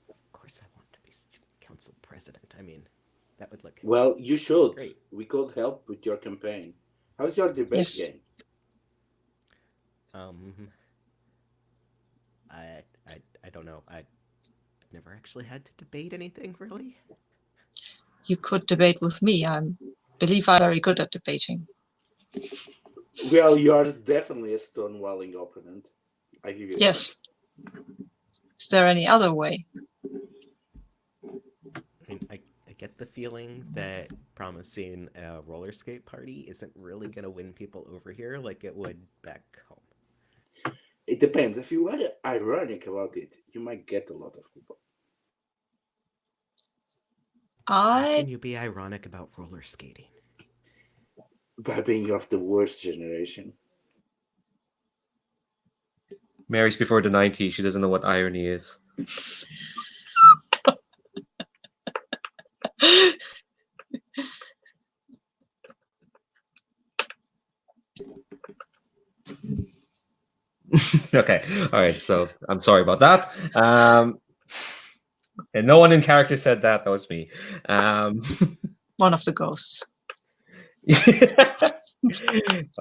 of course I want to be council president. I mean, that would look Well, you should. great. We could help with your campaign. How's your debate Yes. game? I don't know. I never actually had to debate anything really. You could debate with me. I believe I'm very good at debating. Well, you are definitely a stonewalling opponent. I give you Yes. Is there any other way? I mean, I get the feeling that promising a roller skate party isn't really going to win people over here like it would back home. It depends. If you are ironic about it, you might get a lot of people. How can you be ironic about roller skating? By being of the worst generation. Mary's before the 90s. She doesn't know what irony is. Okay. All right. So I'm sorry about that. And no one in character said that. That was me. One of the ghosts.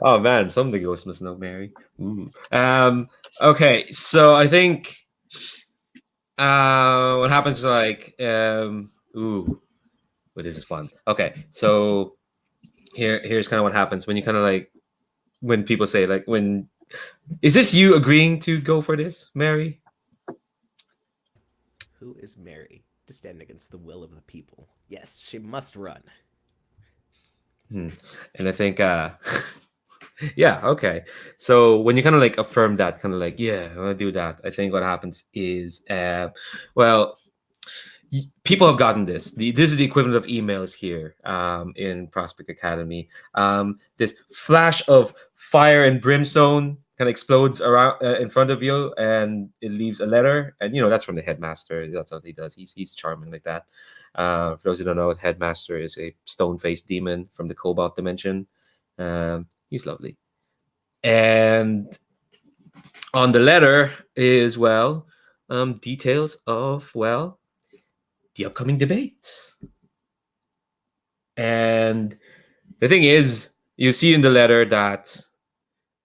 Oh man, some of the ghosts must know Mary. Ooh. Okay, so I think what happens is like but this is fun. Okay, so here's kind of what happens when you kind of like when people say like when is this you agreeing to go for this, Mary? Who is Mary to stand against the will of the people? Yes, she must run. And I think yeah, okay. So when you kind of like affirm that, kind of like, yeah, I want to do that, I think what happens is well, people have gotten this. This is the equivalent of emails here in Prospect Academy. This flash of fire and brimstone kind of explodes around in front of you, and it leaves a letter. And you know that's from the headmaster. That's what he does. He's charming like that. For those who don't know, headmaster is a stone-faced demon from the Cobalt dimension. He's lovely. And on the letter is details of the upcoming debate. And the thing is, you see in the letter that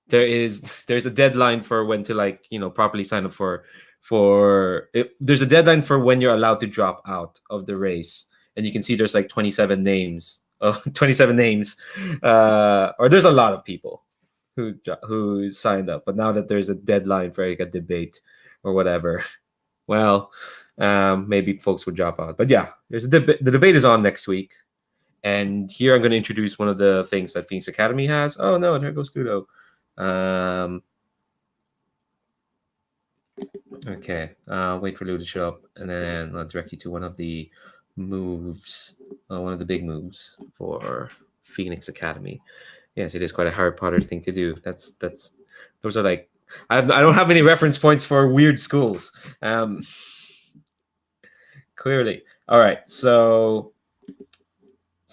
there's a deadline for when to properly sign up for it. There's a deadline for when you're allowed to drop out of the race, and you can see there's like 27 names or there's a lot of people who signed up. But now that there's a deadline for like a debate or whatever, well, maybe folks would drop out. But yeah, the debate is on next week. And here I'm going to introduce one of the things that Phoenix Academy has. Oh no, there goes Ludo. Okay, wait for Ludo to show up, and then I'll direct you to one of the moves, one of the big moves for Phoenix Academy. Yes, it is quite a Harry Potter thing to do. Those are like I don't have any reference points for weird schools. Clearly, all right. So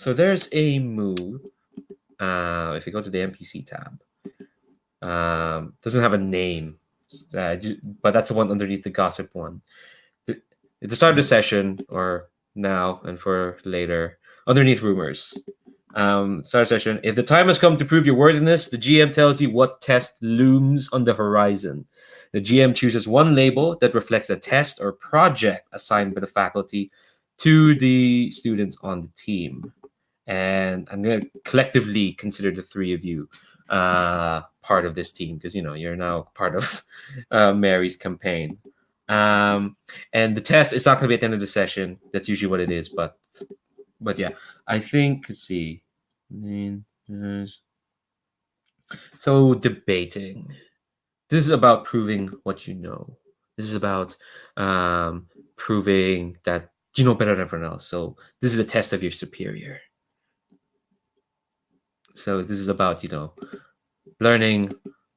there's a move. If you go to the NPC tab, doesn't have a name, but that's the one underneath the gossip one. At the start of the session, or now and for later, underneath rumors, Start session. If the time has come to prove your worthiness, the GM tells you what test looms on the horizon. The GM chooses one label that reflects a test or project assigned by the faculty to the students on the team. And I'm going to collectively consider the three of you part of this team because, you're now part of Mary's campaign. And the test is not going to be at the end of the session. That's usually what it is. But yeah, I think, let's see. So debating. This is about proving what you know. This is about proving that you know better than everyone else. So this is a test of your superior. So this is about learning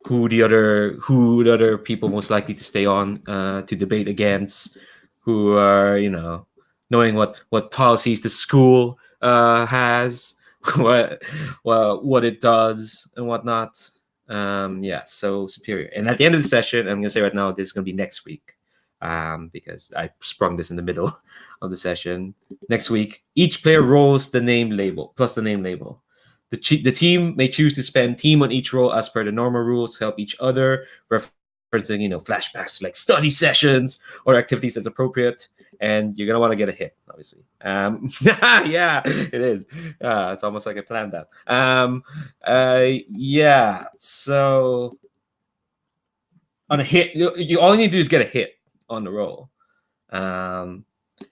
who the other people most likely to stay on to debate against, who are knowing what policies the school has, what it does and whatnot. Yeah, so superior. And at the end of the session, I'm gonna say right now, this is gonna be next week, because I sprung this in the middle of the session. Next week, each player rolls the name label plus the name label. The team may choose to spend team on each roll as per the normal rules to help each other, referencing flashbacks to like study sessions or activities that's appropriate. And you're gonna want to get a hit, obviously. Yeah, it is. It's almost like I planned that. Yeah. So on a hit, you all you need to do is get a hit on the roll. And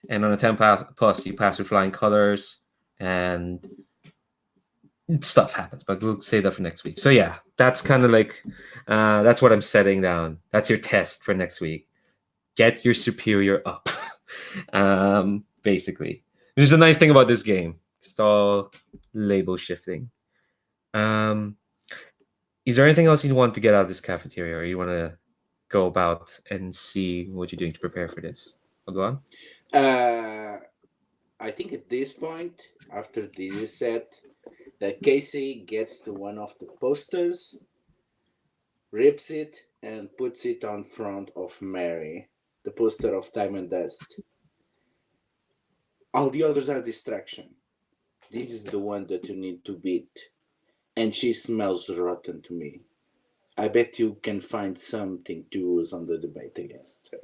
on a 10 plus, you pass with flying colors, and stuff happens. But we'll save that for next week. So yeah, that's kind of like that's what I'm setting down. That's your test for next week. Get your superior up. Basically, which is a nice thing about this game. It's all label shifting. Is there anything else you want to get out of this cafeteria, or you want to go about and see what you're doing to prepare for this? I'll go on. I think at this point, after this is set, that Kasey gets to one of the posters, rips it, and puts it on front of Mary, the poster of Time and Dust. All the others are distraction. This is the one that you need to beat. And she smells rotten to me. I bet you can find something to use on the debate against her.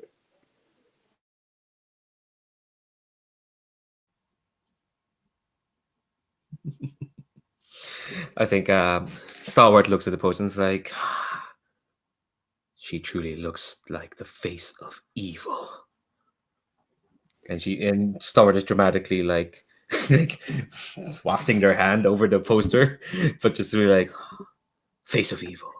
I think Stalwart looks at the post and is like, she truly looks like the face of evil. And Stalwart is dramatically like wafting their hand over the poster, but just really like, face of evil.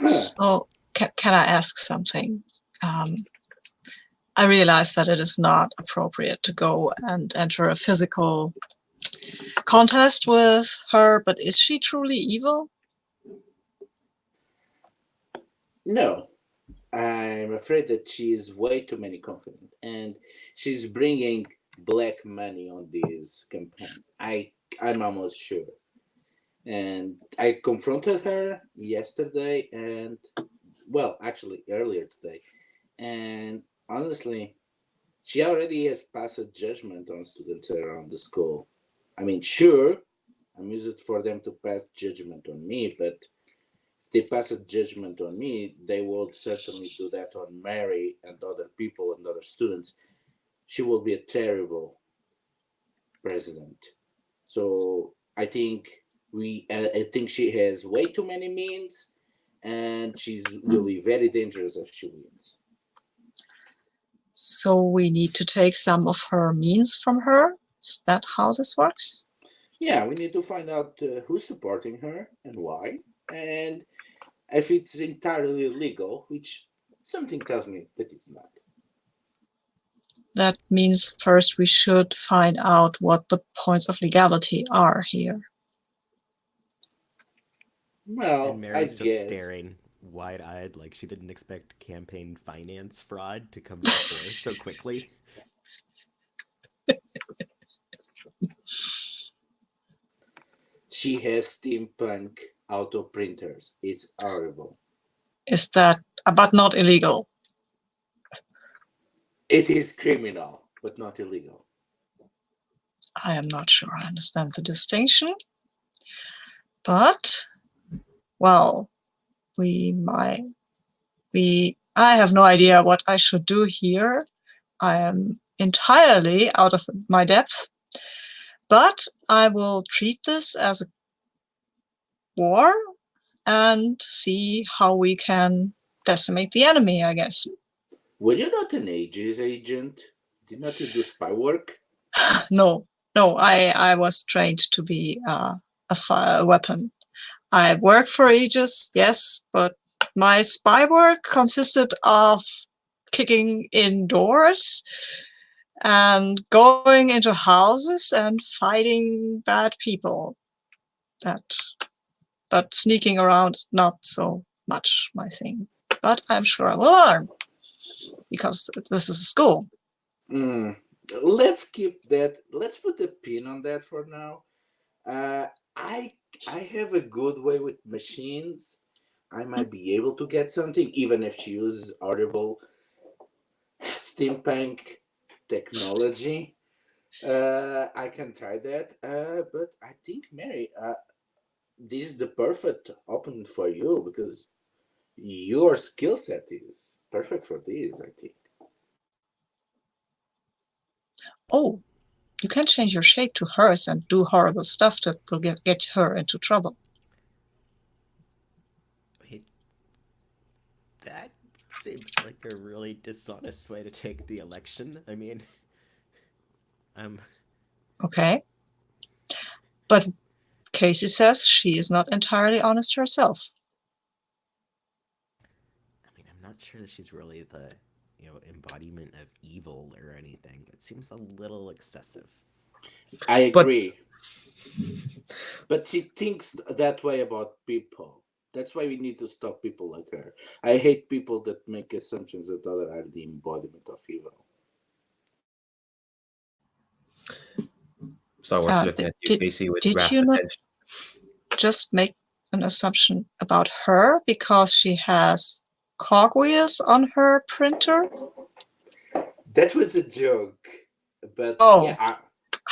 So, can I ask something? I realize that it is not appropriate to go and enter a physical contest with her, but is she truly evil? No, I'm afraid that she is way too many confident, and she's bringing black money on this campaign. I'm almost sure. And I confronted her yesterday, and well, actually earlier today, and honestly, she already has passed a judgment on students around the school. I mean, sure, I'm used for them to pass judgment on me, but if they pass a judgment on me, they will certainly do that on Mary and other people and other students. She will be a terrible president. So I think I think she has way too many means, and she's really very dangerous if she wins. So we need to take some of her means from her? Is that how this works? Yeah, we need to find out who's supporting her and why, and if it's entirely legal, which something tells me that it's not. That means first we should find out what the points of legality are here. Well, And I Mary's just guess. staring wide-eyed like she didn't expect campaign finance fraud to come before so quickly. She has steampunk auto printers. It's horrible. Is that, but not illegal? It is criminal, but not illegal. I am not sure I understand the distinction. But, well, I have no idea what I should do here. I am entirely out of my depth. But I will treat this as a war and see how we can decimate the enemy, I guess. Were you not an Aegis agent? Did not you do spy work? No, I was trained to be a weapon. I worked for Aegis, yes, but my spy work consisted of kicking in doors and going into houses and fighting bad people. But sneaking around is not so much my thing. But I'm sure I will learn because this is a school. Let's keep that. Let's put a pin on that for now. I have a good way with machines. I might be able to get something, even if she uses audible steampunk technology. I can try that. But I think Mary, this is the perfect opening for you because your skill set is perfect for this. I think. Oh, you can change your shape to hers and do horrible stuff that will get her into trouble. Wait, that seems like a really dishonest way to take the election. I mean, Okay. But Kasey says she is not entirely honest herself. I mean, I'm not sure that she's really the, embodiment of evil or anything. It seems a little excessive. I agree. But she thinks that way about people. That's why we need to stop people like her. I hate people that make assumptions that others are the embodiment of evil. Star Wars looking at you, Kasey, with did rapt you not attention. just make an assumption about her because she has cogwheels on her printer? That was a joke. But Oh, yeah,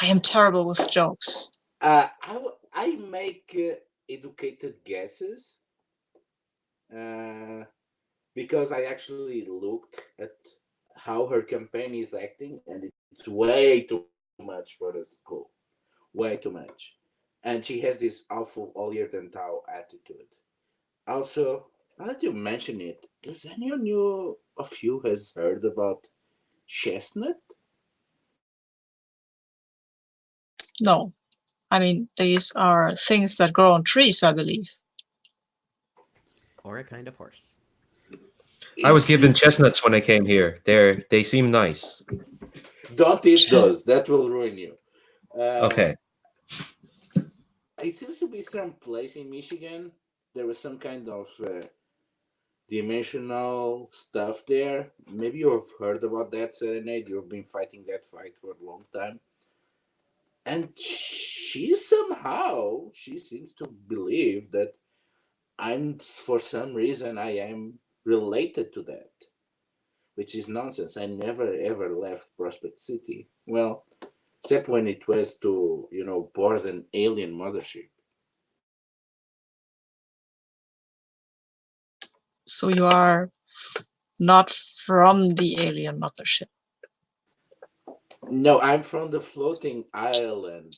I am terrible with jokes. I make educated guesses because I actually looked at how her campaign is acting, and it's way too much for the school. Way too much. And she has this awful holier than thou attitude. Also, now that you mention it, does anyone of you has heard about chestnut? No, I mean, these are things that grow on trees, I believe. Or a kind of horse. I was given chestnuts when I came here. They seem nice. Don't eat those. That will ruin you. Okay. It seems to be some place in Michigan. There was some kind of dimensional stuff there. Maybe you have heard about that, Serenade. You've been fighting that fight for a long time. And she seems to believe that for some reason, I am related to that, which is nonsense. I never ever left Prospect City. Well, except when it was to, board an alien mothership. So you are not from the alien mothership. No, I'm from the floating island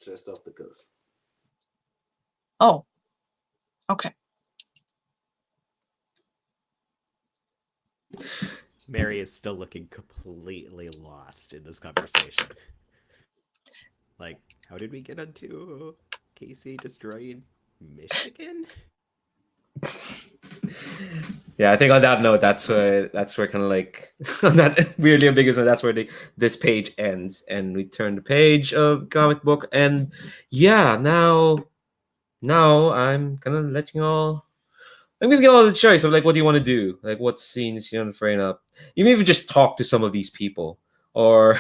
just off the coast. Oh, okay. Mary is still looking completely lost in this conversation. Like, how did we get onto Kasey destroying Michigan? Yeah, I think on that note, that's where kind of like on that weirdly ambiguous note, that's where this page ends, and we turn the page of comic book, and yeah, now I'm kind of letting all. I'm gonna get all the choice of like, what do you want to do? Like, what scenes you want to frame up? Even if you just talk to some of these people, or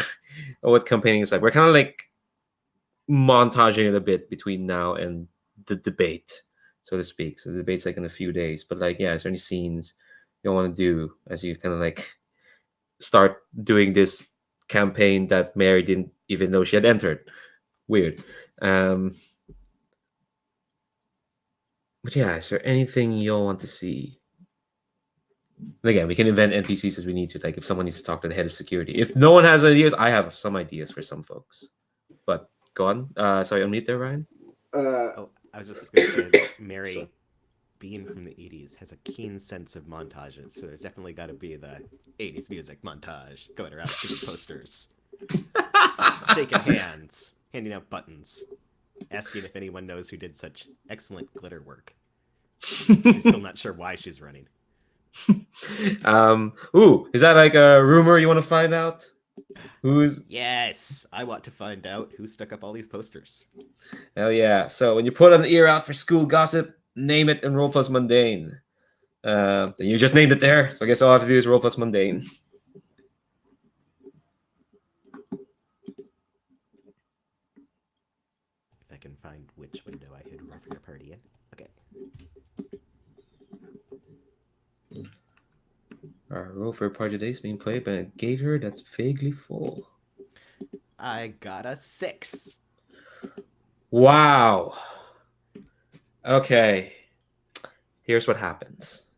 what campaigning is like. We're kind of like montaging it a bit between now and the debate, so to speak. So the debate's like in a few days, but like, yeah, is there any scenes you want to do as you kind of like start doing this campaign that Mary didn't even know she had entered? weird. But yeah, is there anything you'll want to see? And again, we can invent NPCs as we need to. Like if someone needs to talk to the head of security. If no one has ideas, I have some ideas for some folks. But go on. Sorry, unmute there, Ryan. Oh, I was just going to say that Mary, Sorry. being from the 80s, has a keen sense of montages. So there's definitely got to be the 80s music montage going around to the posters. Shaking hands, handing out buttons, asking if anyone knows who did such excellent glitter work. She's still not sure why she's running. Ooh, is that like a rumor you want to find out? Who's Yes, I want to find out who stuck up all these posters. Hell yeah. So when you put an ear out for school gossip, name it in Roll Plus Mundane. So you just named it there. So I guess all I have to do is Roll Plus Mundane. If I can find which window I hid roll for your party in. Okay. Our roll for a party today is being played by a gator that's vaguely full. I got a 6. Wow. Okay. Here's what happens.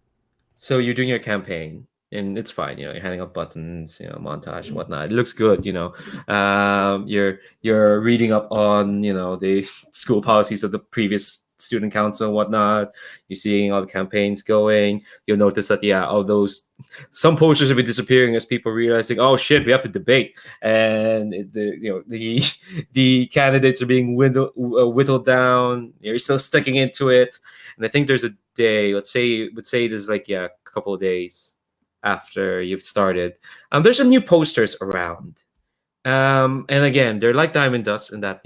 So you're doing your campaign, and it's fine. You're handing out buttons, montage and whatnot. It looks good. You're reading up on the school policies of the previous student council and whatnot. You're seeing all the campaigns going. You'll notice that all those some posters will be disappearing as people realizing, oh shit, we have to debate, and the candidates are being whittled down. You're still sticking into it, and I think there's a day. Let's say there's a couple of days after you've started. There's some new posters around, and again, they're like Diamond Dust in that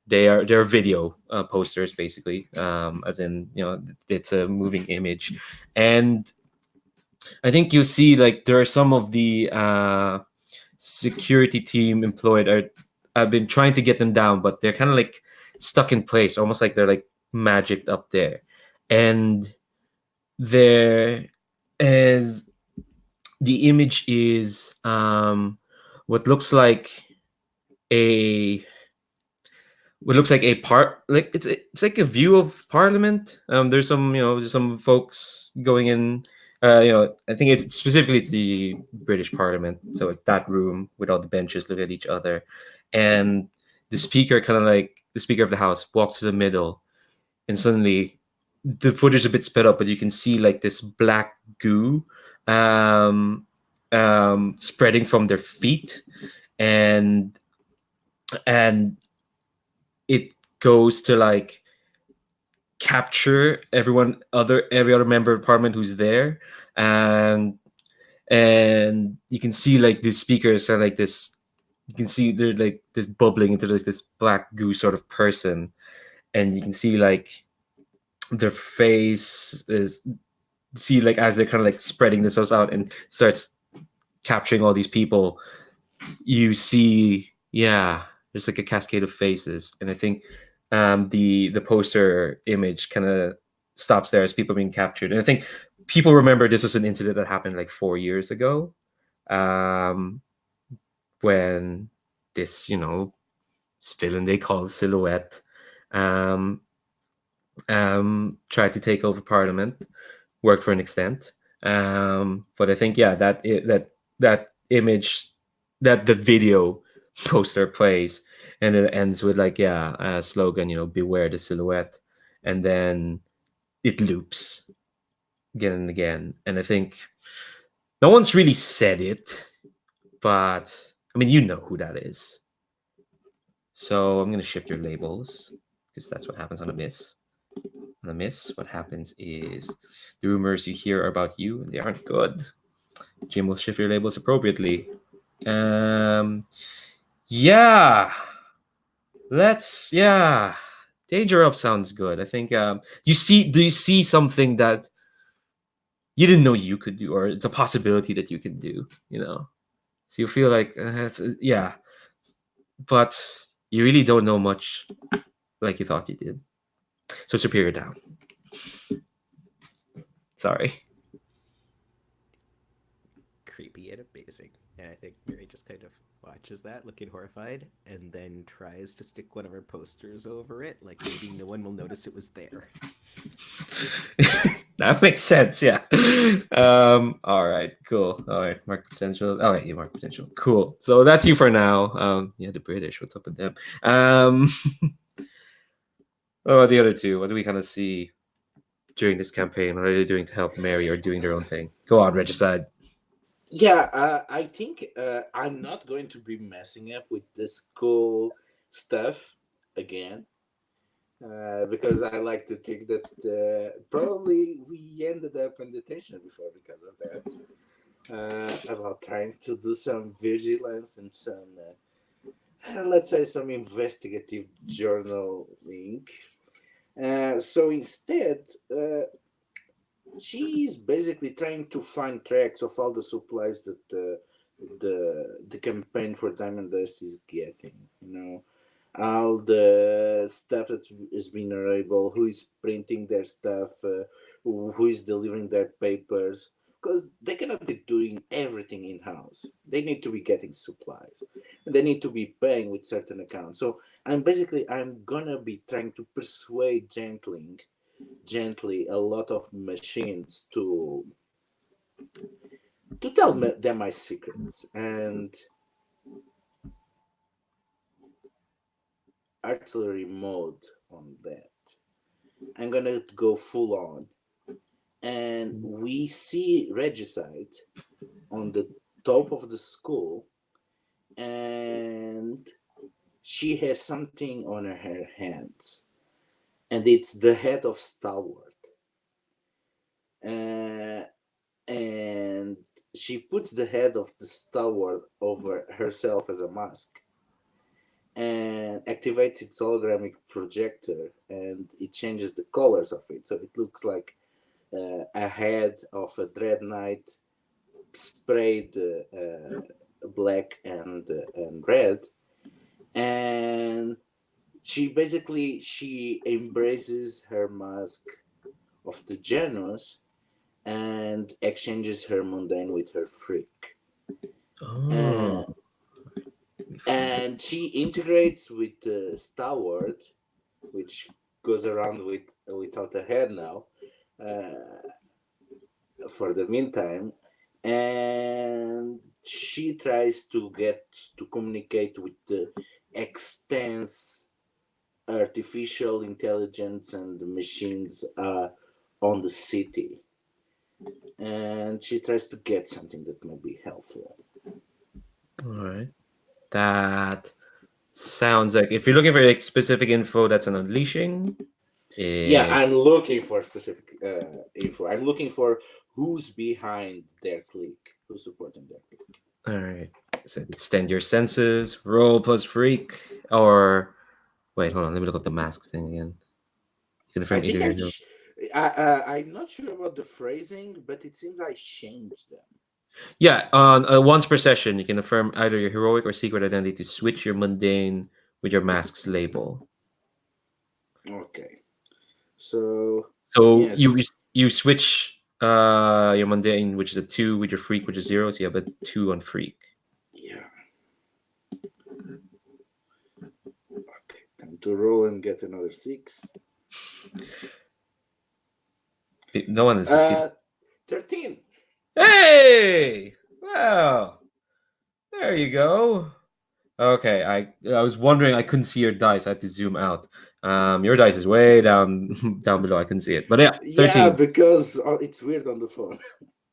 they're video posters basically, as in it's a moving image, and I think you see there are some of the security team employed I've been trying to get them down, but they're kind of stuck in place, almost like they're magicked up there, and there is the image is what looks like a part, it's like a view of Parliament. There's some folks going in. I think it's the British Parliament. So that room with all the benches look at each other, and the speaker the Speaker of the House walks to the middle, and suddenly the footage is a bit sped up, but you can see this black goo spreading from their feet, and it goes to capture every other member of parliament who's there, and you can see the speakers are this. You can see they're this bubbling into this black goo sort of person, and you can see their face is as they're kind of spreading themselves out and starts capturing all these people. You see, there's a cascade of faces, and I think the poster image kind of stops there as people being captured. And I think people remember this was an incident that happened 4 years ago, when this villain they call Silhouette tried to take over Parliament. Worked for an extent, but I think that image, that the video poster plays, and it ends with a slogan, beware the silhouette, and then it loops again and again. And I think no one's really said it, but I mean, you know who that is. So I'm gonna shift your labels, because that's what happens on a miss. On a miss, what happens is the rumors you hear are about you, and they aren't good. Jim will shift your labels appropriately. Danger Up sounds good. I think do you see something that you didn't know you could do, or it's a possibility that you can do, so you feel but you really don't know much like you thought you did. So superior down. Sorry. Creepy and amazing. And I think Mary just kind of watches that, looking horrified, and then tries to stick one of her posters over it, like maybe no one will notice it was there. That makes sense. Yeah. All right. Cool. All right. Mark potential. All right. You mark potential. Cool. So that's you for now. Yeah, the British. What's up with them? What about the other two? What do we kind of see during this campaign? What are they doing to help Mary or doing their own thing? Go on, Regicide. Yeah, I think I'm not going to be messing up with the school stuff again, because I like to think that probably we ended up in detention before because of that. About trying to do some vigilance and some, let's say, some investigative journaling. So instead, she's basically trying to find tracks of all the supplies that the campaign for Diamond Dust is getting. All the stuff that is being available, who is printing their stuff, who is delivering their papers, because they cannot be doing everything in house. They need to be getting supplies, and they need to be paying with certain accounts. So I'm gonna be trying to persuade gently a lot of machines to tell them my secrets, and artillery mode on that. I'm gonna go full on, and we see Regicide on the top of the school, and she has something on her hands, and it's the head of Stalwart. And she puts the head of the Stalwart over herself as a mask and activates its hologramic projector, and it changes the colors of it. So it looks like a head of a Dread Knight sprayed black and red. And she embraces her mask of the Janus and exchanges her mundane with her freak. Oh. And she integrates with Stalwart, which goes around without a head now, for the meantime, and she tries to communicate with the extense artificial intelligence and machines on the city, and she tries to get something that might be helpful. All right. That sounds like if you're looking for like specific info, that's an unleashing. Yeah, Eh, I'm looking for specific info. I'm looking for who's behind their clique, who's supporting their clique. all right. So extend your senses. Roll plus freak. Or wait, hold on. Let me look up the mask thing again. I Confirm either think your I'm not sure about the phrasing, but it seems I changed them. yeah. On once per session, you can affirm either your heroic or secret identity to switch your mundane with your mask's label. Okay, so So yeah, you switch your mundane, which is a 2, with your freak, which is 0. So you have a 2 on freak. yeah. Okay, time to roll and get another 6. No one has succeeded. 13. Hey! Wow. There you go. Okay, I was wondering. I couldn't see your dice. I had to zoom out. Your dice is way down down below. I couldn't see it. But yeah, Yeah, 13. because it's weird on the phone.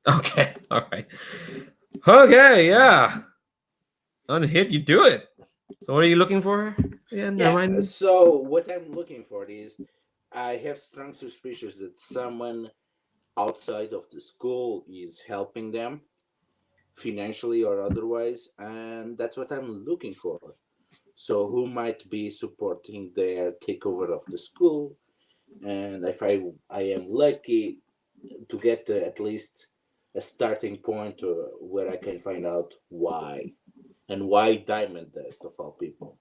Okay, all right. Okay, yeah. Unhit, you do it. So what are you looking for? Yeah, Yeah, remind me. so what I'm looking for is I have strong suspicions that someone outside of the school is helping them financially or otherwise, and that's what I'm looking for. So who might be supporting their takeover of the school, and if I am lucky to get at least a starting point where I can find out why, and why Diamond Dust of all people.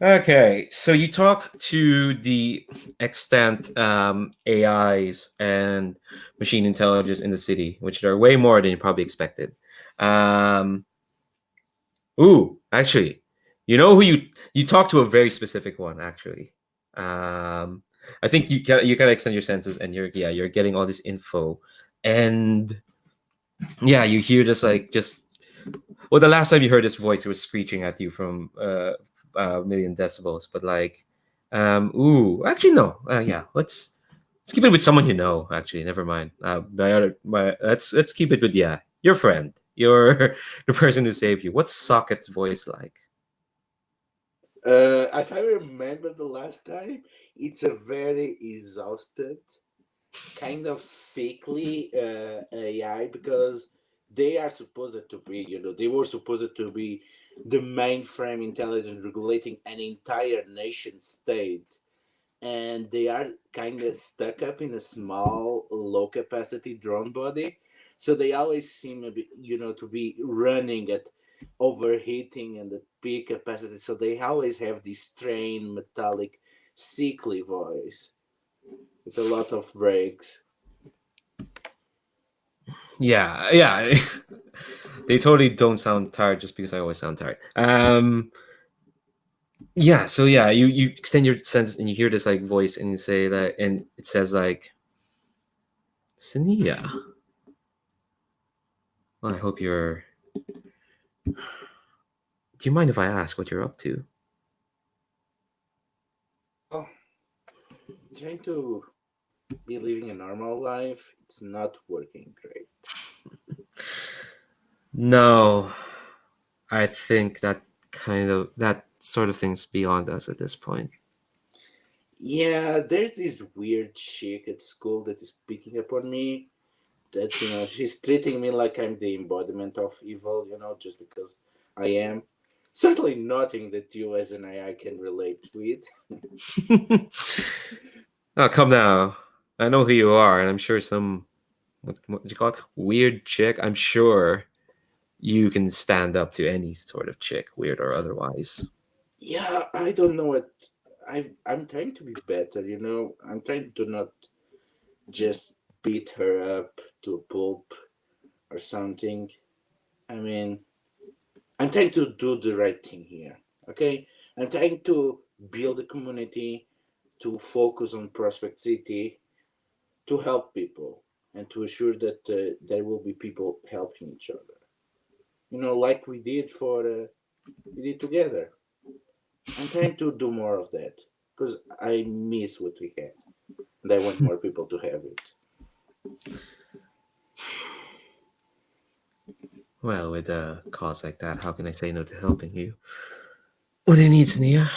Okay, so you talk to the extant AIs and machine intelligence in the city, which are way more than you probably expected. Um, actually, you know who you talk to a very specific one. Actually, I think you gotta extend your senses, and you're getting all this info, and yeah, you hear this like just well, the last time you heard this voice, it was screeching at you from a million decibels. But like, actually no, yeah, let's keep it with someone you know. Actually, never mind. Let's keep it with your friend, your the person who saved you. What's Socket's voice like? If I remember the last time, it's a very exhausted, kind of sickly AI because they are supposed to be, they were supposed to be the mainframe intelligence regulating an entire nation state, and they are kind of stuck up in a small, low capacity drone body. So they always seem a bit, to be running at overheating and at peak capacity. So they always have this strained, metallic, sickly voice with a lot of breaks. Yeah. They totally don't sound tired just because I always sound tired. Yeah, so yeah, you extend your sense and you hear this like voice and you say that, and it says like, Sania. Well, I hope you're. Do you mind if I ask what you're up to? Oh, trying to be living a normal life, it's not working great. No, I think that sort of thing's beyond us at this point. Yeah, there's this weird chick at school that is picking up on me. That she's treating me like I'm the embodiment of evil. Just because I am. Certainly nothing that you as an AI can relate with. Oh, come now. I know who you are, and I'm sure some what do you call it? Weird chick. I'm sure you can stand up to any sort of chick, weird or otherwise. Yeah, I don't know what. I'm trying to be better. I'm trying to not just beat her up to a pulp or something. I mean, I'm trying to do the right thing here. Okay, I'm trying to build a community, to focus on Prospect City, to help people, and to assure that there will be people helping each other. Like we did together. I'm trying to do more of that because I miss what we had, and I want more people to have it. Well, with a cause like that, how can I say no to helping you? What do you need, Nia?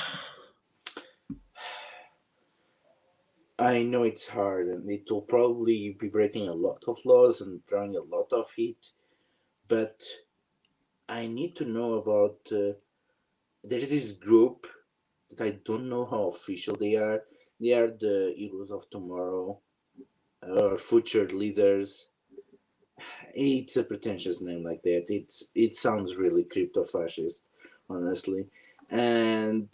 I know it's hard, and it will probably be breaking a lot of laws and drawing a lot of heat, but I need to know about. There's this group that I don't know how official they are. They are the Heroes of Tomorrow, or future leaders. It's a pretentious name like that. It sounds really crypto fascist, honestly, and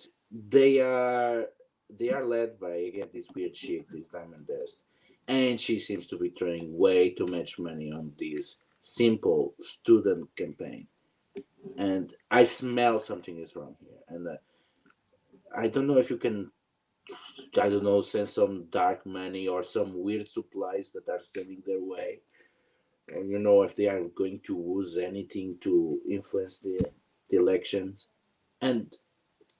they are they are led by again this weird chick, this Diamond Dust, and she seems to be throwing way too much money on this simple student campaign. And I smell something is wrong here, and I don't know if you can, I don't know, send some dark money or some weird supplies that are sending their way, or if they are going to use anything to influence the elections. And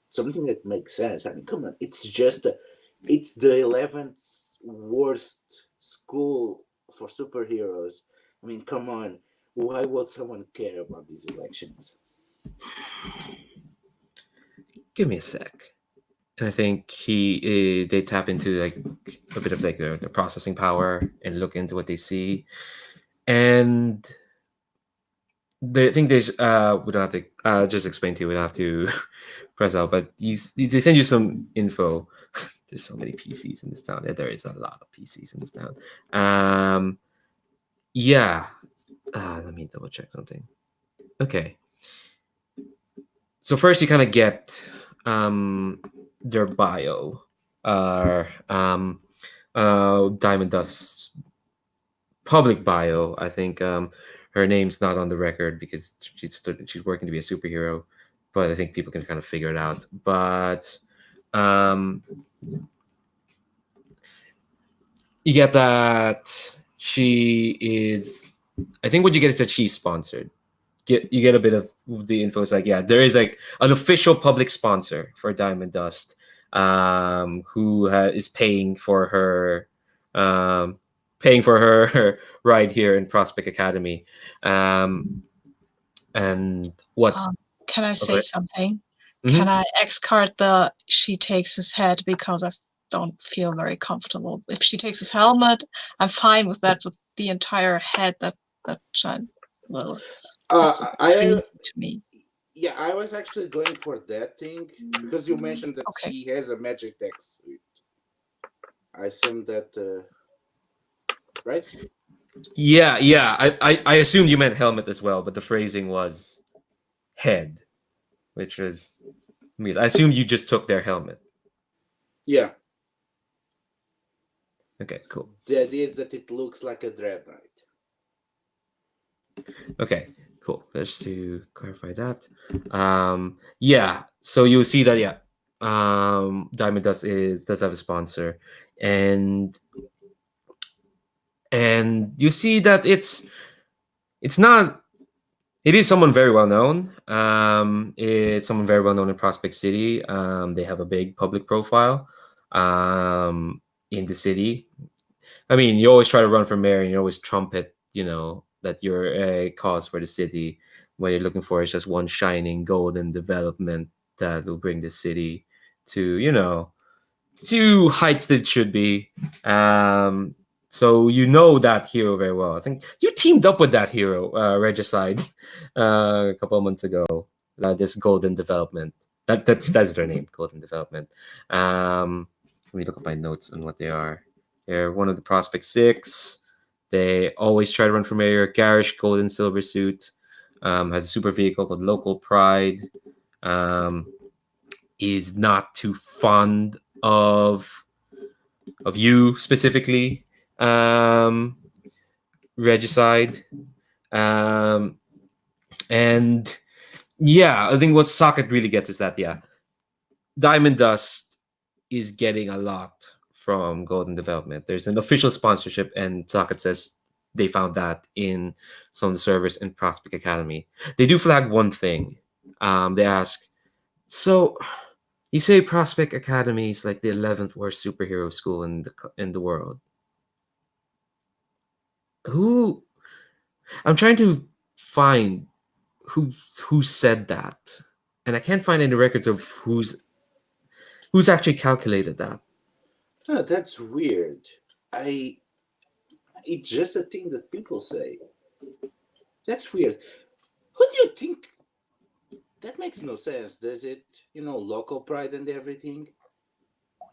something that makes sense. I mean, come on, it's the 11th worst school for superheroes. I mean, come on, why would someone care about these elections? Give me a sec. And I think they tap into like a bit of like the processing power and look into what they see, and they think there's we don't have to just explain to you. We don't have to press out, but they send you some info. There's so many PCs in this town. Yeah, there is a lot of PCs in this town. Um, yeah. Let me double check something. Okay. So first, you kind of get their bio, Diamond Dust's public bio. I think her name's not on the record because she's working to be a superhero, but I think people can kind of figure it out. But um, you get that she is. I think what you get is that she's sponsored. You get a bit of the info. It's like, yeah, there is like an official public sponsor for Diamond Dust, who is um, paying for her ride here in Prospect Academy. And what? Can I say Okay. something? Mhm. Can I X-card the she takes his head, because I don't feel very comfortable. If she takes his helmet, I'm fine with that. With the entire head, that well, it's appealing to me. Yeah, I was actually going for that thing because you mentioned that Okay. he has a magic tech suit. I assume that, right? Yeah, yeah. I assumed you meant helmet as well, but the phrasing was head, which is means I assumed you just took their helmet. Yeah. Okay, cool. The idea is that it looks like a dread knight. Okay, cool. Just to clarify that. Yeah. So you'll see that, yeah. Diamond does have a sponsor, and you see that it's not. It is someone very well known. It's someone very well known in Prospect City. They have a big public profile in the city. I mean, you always try to run for mayor and you always trumpet, that you're a cause for the city. What you're looking for is just one shining golden development that will bring the city to, to heights that it should be. So you know that hero very well. I think you teamed up with that hero, Regicide, a couple of months ago. This golden development. That's their name, golden development. Let me look at my notes on what they are. They're one of the Prospect Six. They always try to run for mayor. Garish, gold and silver suit. Has a super vehicle called Local Pride. Um, is not too fond of you specifically, Regicide. Um, and yeah, I think what Socket really gets is that, yeah, Diamond Dust is getting a lot from Golden Development. There's an official sponsorship, and Socket says they found that in some of the servers in Prospect Academy. They do flag one thing. They ask, so you say Prospect Academy is like the 11th worst superhero school in the world. Who? I'm trying to find who said that, and I can't find any records of who's actually calculated that. Huh, that's weird. I. It's just a thing that people say. That's weird. Who do you think? That makes no sense, does it? Local pride and everything.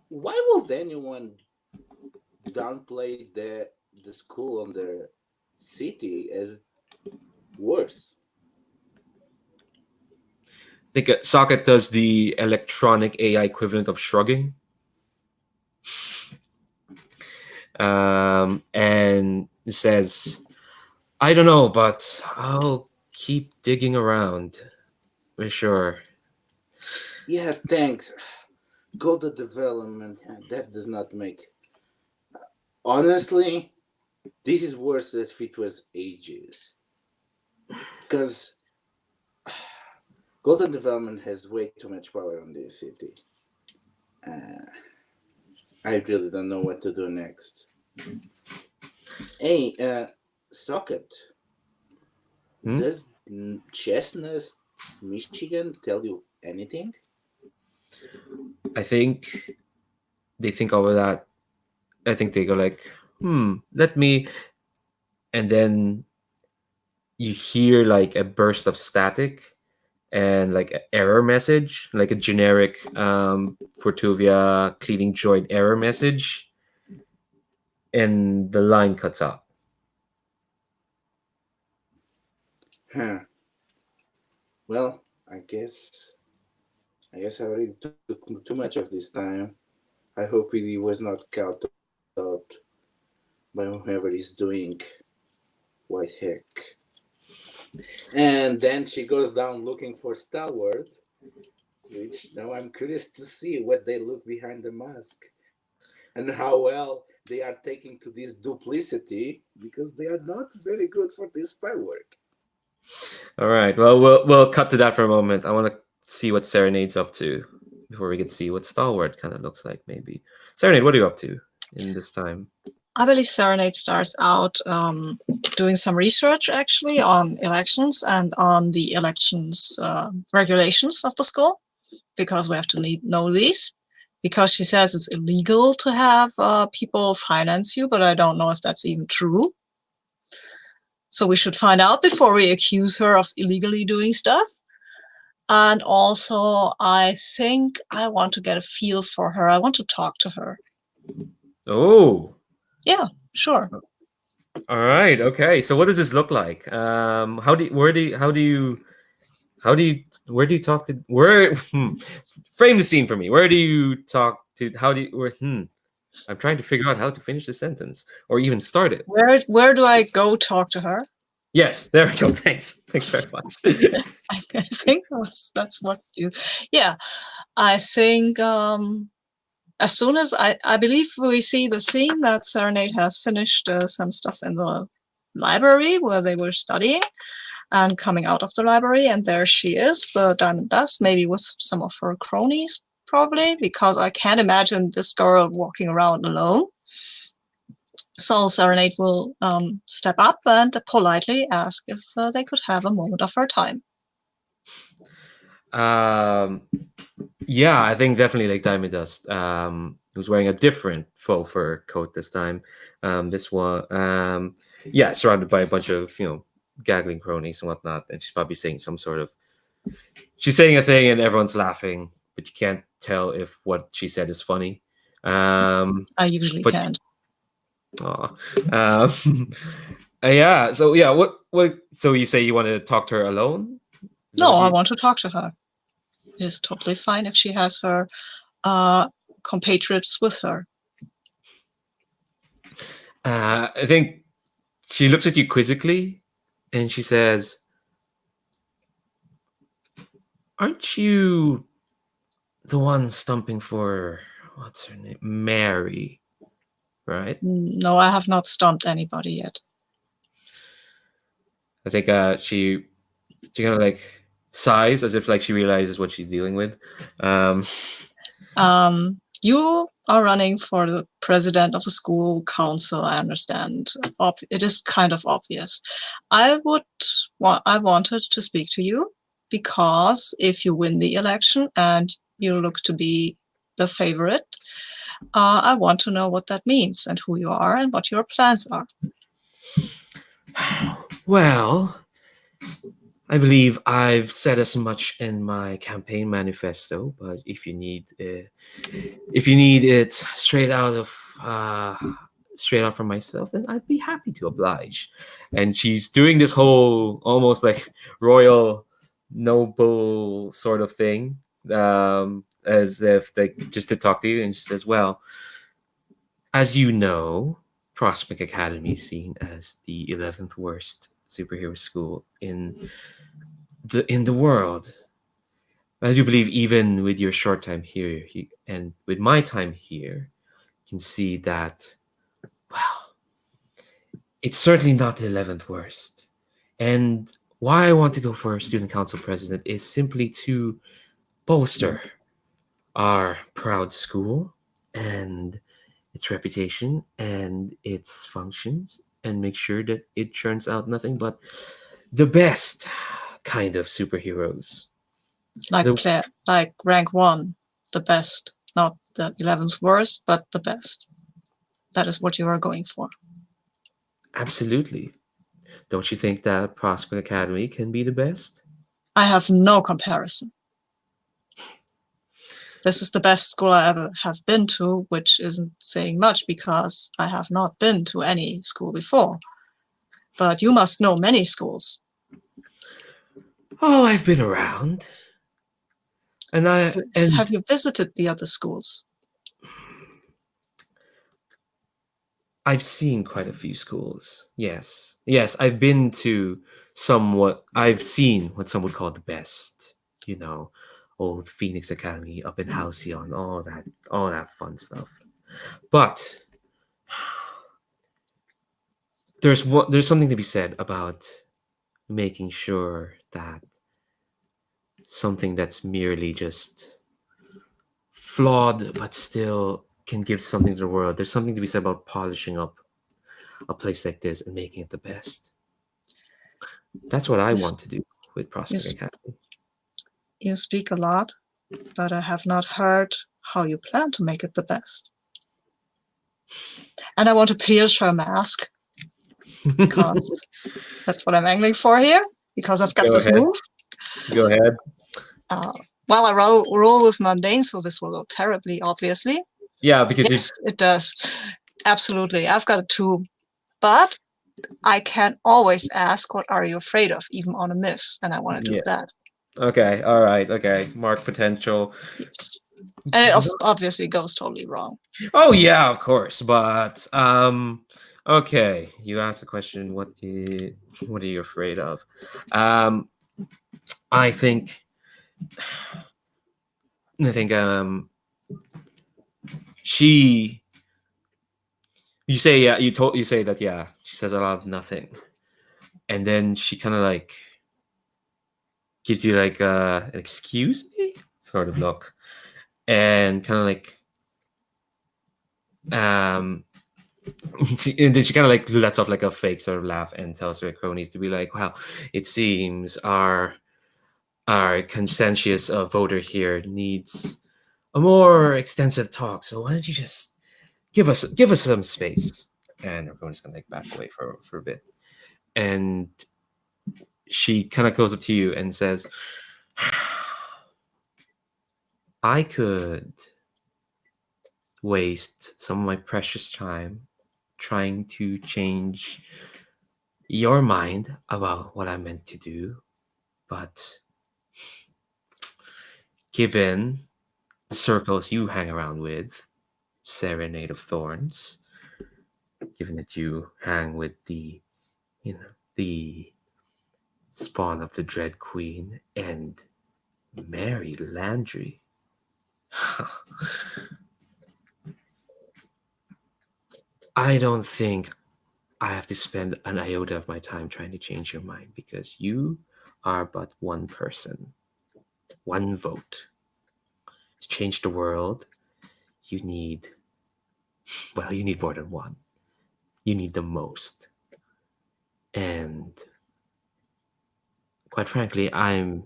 Why would anyone downplay the school on the city as worse? I think Socket does the electronic AI equivalent of shrugging, and says, "I don't know, but I'll keep digging around for sure." Yeah, thanks. Golden development. That does not make. Honestly, this is worse if it was ages. Because Golden Development has way too much power on this city. Uh, I really don't know what to do next. Hey, Socket, Hmm? does Chestnut, Michigan tell you anything? I think they think over that. I think they go like, let me, and then you hear like a burst of static and like an error message, like a generic Fortuvia cleaning droid error message, and the line cuts out. Huh. Well, I guess I guess I already took too much of this time. I hope it was not cut out by whoever is doing white heck. And then she goes down looking for Stalwart, which now I'm curious to see what they look behind the mask and how well they are taking to this duplicity, because they are not very good for this spy work. All right. Well, we'll cut to that for a moment. I want to see what Serenade's up to before we can see what Stalwart kind of looks like. Maybe Serenade, what are you up to in this time? I believe Serenade starts out doing some research actually on elections and on the elections regulations of the school, because we have to know these. Because she says it's illegal to have people finance you, but I don't know if that's even true. So we should find out before we accuse her of illegally doing stuff. And also, I think I want to get a feel for her. I want to talk to her. Oh, Yeah, sure. all right. Okay. So what does this look like? Where do you talk to where? Frame the scene for me. Where do you talk to? How do you? I'm trying to figure out how to finish the sentence or even start it. Where do I go talk to her? Yes, there we go. Thanks very much. I think that's what you. Yeah, I think as soon as I believe we see the scene that Serenade has finished some stuff in the library where they were studying, and coming out of the library, and there she is, the Diamond Dust, maybe with some of her cronies, probably, because I can't imagine this girl walking around alone. So Serenade will step up and politely ask if they could have a moment of her time. Yeah, I think definitely like Diamond Dust. Who's wearing a different faux fur coat this time. This one, yeah, surrounded by a bunch of gaggling cronies and whatnot, and she's probably saying some sort of. She's saying a thing and everyone's laughing, but you can't tell if what she said is funny. I usually can't. Yeah. So yeah, what? So you say you want to talk to her alone? No, I want to talk to her. It's totally fine if she has her compatriots with her. I think she looks at you quizzically, and she says, "Aren't you the one stumping for what's her name, Mary? Right?" No, I have not stumped anybody yet. I think she kind of like sighs as if like she realizes what she's dealing with. You are running for the president of the school council. I understand. It is kind of obvious. I wanted to speak to you because if you win the election and you look to be the favorite, I want to know what that means and who you are and what your plans are. Well, I believe I've said as much in my campaign manifesto, but if you need it straight out from myself, then I'd be happy to oblige. And she's doing this whole almost like royal noble sort of thing, as if like just to talk to you. And she says, "Well, as you know, Prospect Academy is seen as the 11th worst superhero school in the world. I do believe even with your short time here and with my time here, you can see that, well, it's certainly not the 11th worst. And why I want to go for student council president is simply to bolster our proud school and its reputation and its functions and make sure that it churns out nothing but the best kind of superheroes. Like rank 1, the best, not the 11th worst, but the best. That is what you are going for. Absolutely. Don't you think that Prospect Academy can be the best? I have no comparison. This is the best school I ever have been to, which isn't saying much because I have not been to any school before. But you must know many schools. Oh, I've been around. And Have you visited the other schools? I've seen quite a few schools. Yes. Yes, I've been to I've seen what some would call the best, old Phoenix Academy up in Halcyon, all that fun stuff. But there's something to be said about making sure that something that's merely just flawed but still can give something to the world. There's something to be said about polishing up a place like this and making it the best. That's what I want to do with Prospect Academy. You speak a lot, but I have not heard how you plan to make it the best. And I want to pierce her mask because that's what I'm angling for here, because I've got this move. Go ahead. Well, I roll with mundane, so this will go terribly, obviously. Yeah, because yes, it does. Absolutely. I've got a 2. But I can always ask, what are you afraid of, even on a miss? And I want to do that. Okay, all right, okay. Mark potential. Yes. And it obviously goes totally wrong. Oh, yeah, of course. But, okay. You asked the question, what are you afraid of? I think she, you say, yeah, you say that, yeah, she says a lot of nothing. And then she kind of like gives you like an excuse me sort of look, and kind of like and then she kind of like lets off like a fake sort of laugh and tells her cronies to be like, well, it seems our conscientious voter here needs a more extensive talk, so why don't you just give us some space. And her cronies gonna like back away for a bit, and she kind of goes up to you and says, I could waste some of my precious time trying to change your mind about what I meant to do, but given the circles you hang around with, Serenade of Thorns, given that you hang with the spawn of the Dread Queen and Mary Landry, I don't think I have to spend an iota of my time trying to change your mind, because you are but one person, one vote. To change the world, you need more than one. You need the most. And quite frankly, I'm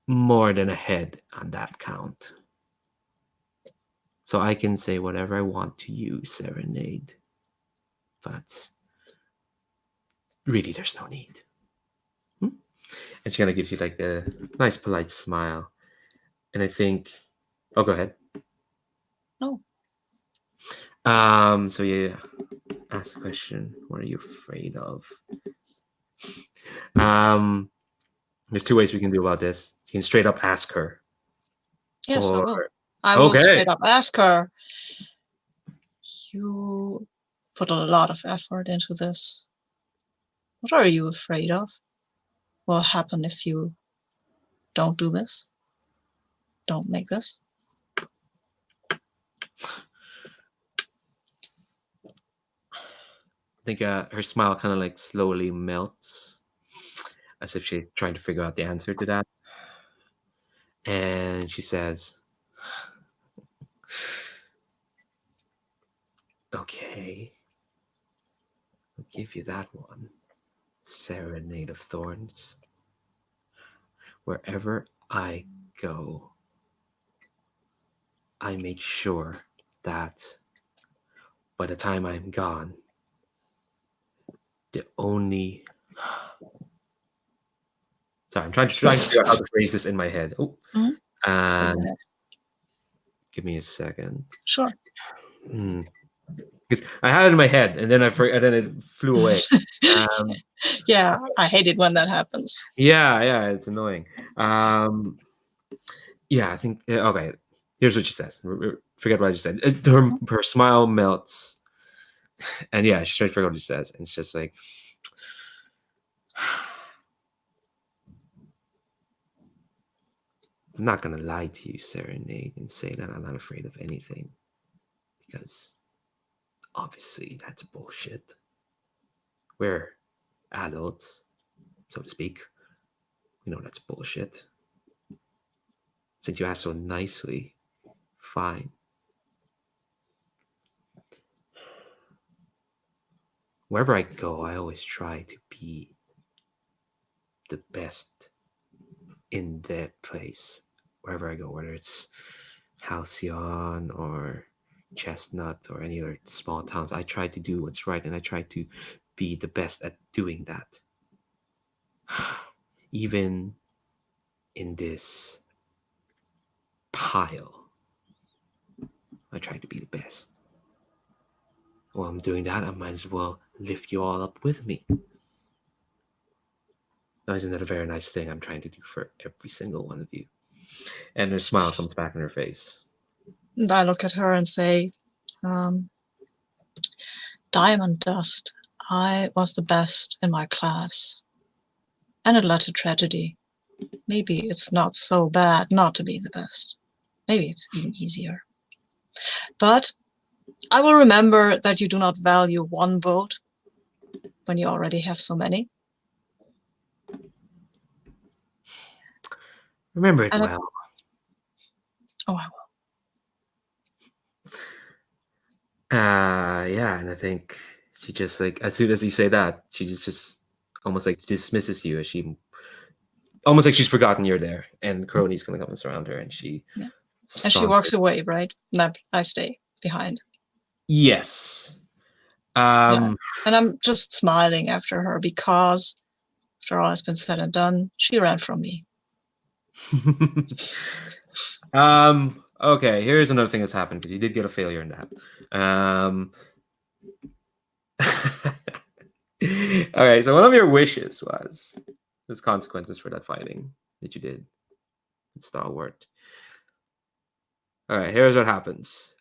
more than ahead on that count. So I can say whatever I want to you, Serenade. But really, there's no need. And she kind of gives you like the nice, polite smile. And I think, oh, go ahead. No. So yeah, ask the question. What are you afraid of? There's 2 ways we can do about this. You can straight up ask her. Yes, I will straight up ask her. You put a lot of effort into this. What are you afraid of? What will happen if you don't do this? Don't make this? I think her smile kind of like slowly melts, as if she's trying to figure out the answer to that. And she says, okay, I'll give you that one, Serenade of Thorns. Wherever I go, I make sure that by the time I'm gone, the only... Sorry, I'm trying to figure out how to phrase this in my head. Oh, and give me a second. Sure. Because I had it in my head, and then and then it flew away. Yeah, I hate it when that happens. Yeah, it's annoying. Yeah, I think okay. Here's what she says. Forget what I just said. Her smile melts, and yeah, she tries to forget what she says, and it's just like, I'm not gonna lie to you, Serenade, and say that I'm not afraid of anything, because obviously that's bullshit. We're adults, so to speak. We know that's bullshit. Since you asked so nicely, fine. Wherever I go, I always try to be the best in that place. Wherever I go, whether it's Halcyon or Chestnut or any other small towns, I try to do what's right and I try to be the best at doing that. Even in this pile, I try to be the best. While I'm doing that, I might as well lift you all up with me. Now, isn't that a very nice thing I'm trying to do for every single one of you? And her smile comes back in her face. And I look at her and say, Diamond Dust, I was the best in my class. And it led to tragedy. Maybe it's not so bad not to be the best. Maybe it's even easier. But I will remember that you do not value one vote when you already have so many. Remember it And well. Oh, I will. Yeah, and I think she just like as soon as you say that, she just almost like dismisses you as she almost like she's forgotten you're there, and Crony's gonna come and surround her, and she And she walks away, right? And I stay behind. Yes. Yeah. And I'm just smiling after her because after all has been said and done, she ran from me. Okay, here's another thing that's happened because you did get a failure in that. Okay, so one of your wishes was there's consequences for that fighting that you did. It's Stalwart. All right, here's what happens.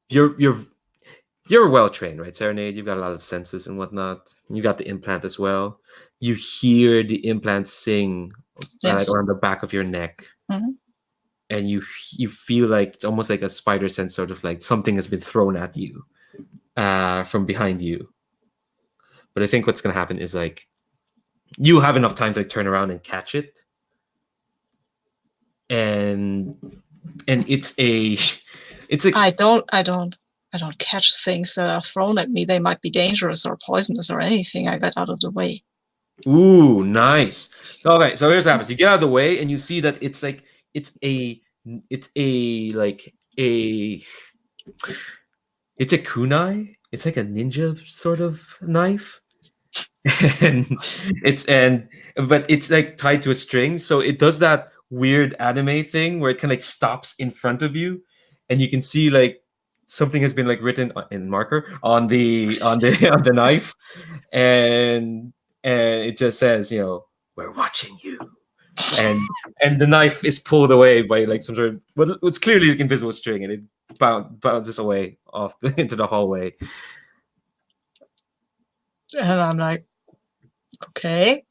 You're well trained, right, Serenade? You've got a lot of senses and whatnot. You got the implant as well. You hear the implant sing like around the back of your neck, and you feel like it's almost like a spider sense, sort of like something has been thrown at you from behind you. But I think what's gonna happen is like you have enough time to like turn around and catch it, and it's a I don't catch things that are thrown at me. They might be dangerous or poisonous or anything. I get out of the way. Ooh, nice. Okay, so here's what happens. You get out of the way and you see that it's a kunai. It's like a ninja sort of knife. But it's like tied to a string, so it does that weird anime thing where it kind of like stops in front of you, and you can see like something has been like written in marker on the on the knife, and it just says, we're watching you, and the knife is pulled away by like some sort of what's clearly like invisible string, and it bounces away off into the hallway. And I'm like, okay.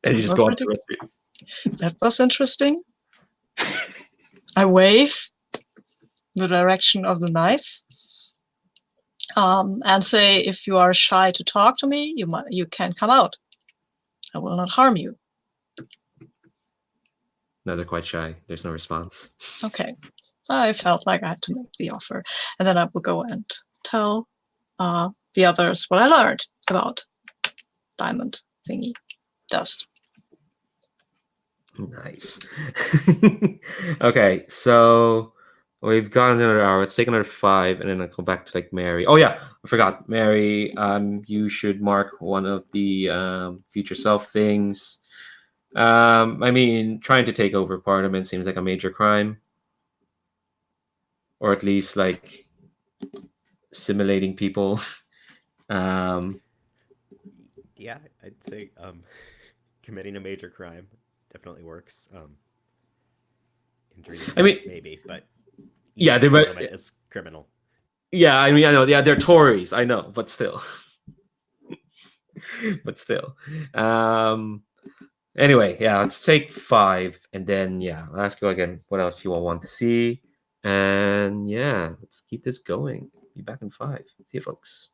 And you just go on to that was interesting. I wave the direction of the knife, and say, if you are shy to talk to me, you can come out. I will not harm you. No, they're quite shy. There's no response. Okay. I felt like I had to make the offer. And then I will go and tell the others what I learned about Diamond Thingy Dust. Nice. Okay, so we've gone another hour. Let's take another 5, and then I'll go back to like Mary. Oh yeah, I forgot. Mary, you should mark one of the future self things. I mean, trying to take over Parliament seems like a major crime, or at least like simulating people. um, Yeah, I'd say committing a major crime definitely works. Injuring the I mean, government maybe, but yeah, even they Parliament is criminal. yeah. I mean, I know. Yeah, they're Tories. I know, but still, but still. Um, Anyway, yeah, let's take 5, and then yeah, I'll ask you again what else you all want to see, and yeah, let's keep this going. Be back in 5. See you, folks.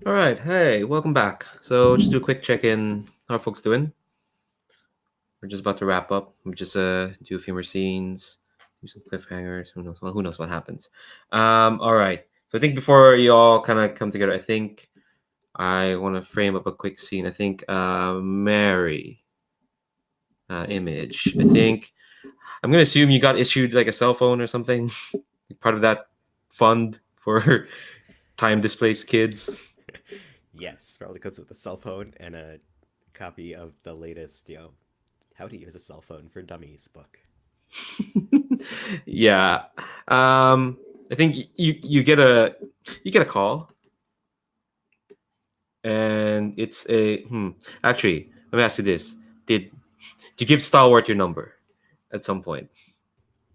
All right. Hey, welcome back. So just do a quick check-in. How are folks doing? We're just about to wrap up. We just do a few more scenes, do some cliffhangers. Who knows? Well, who knows what happens? All right. So I think before you all kind of come together, I think I want to frame up a quick scene. I think Mary image. I think I'm gonna assume you got issued like a cell phone or something, part of that fund for time displaced kids. Yes, probably comes with a cell phone and a copy of the latest, How to Use a Cell Phone for Dummies book. Yeah. I think you get a call, and it's a actually, let me ask you this. Did you give Stalwart your number at some point?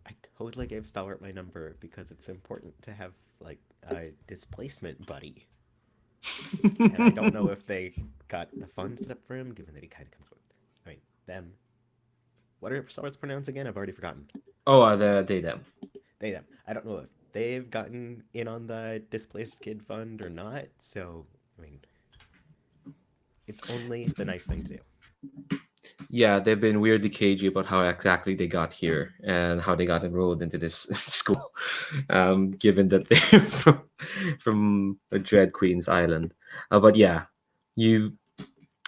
I totally gave Stalwart my number because it's important to have, like, a displacement buddy. And I don't know if they got the funds set up for him, given that he kind of comes with, them. What are Stalwart's pronouns again? I've already forgotten. Oh, they them. They, them. I don't know if they've gotten in on the displaced kid fund or not, so, it's only the nice thing to do. Yeah, they've been weirdly cagey about how exactly they got here and how they got enrolled into this school, given that they're from a Dread Queen's island. But yeah, you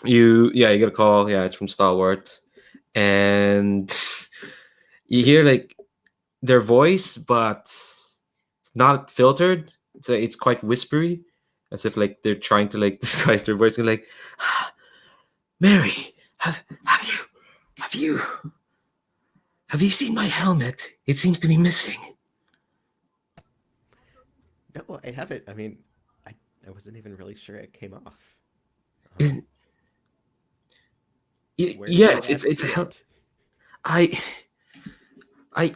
you get a call. Yeah, it's from Stalwart, and you hear like their voice, but it's not filtered. It's quite whispery, as if like they're trying to like disguise their voice. And like, Mary, have you have you seen my helmet? It seems to be missing. No, I haven't. I wasn't even really sure it came off. And, Where did you yes, last it's a see hel- it? I I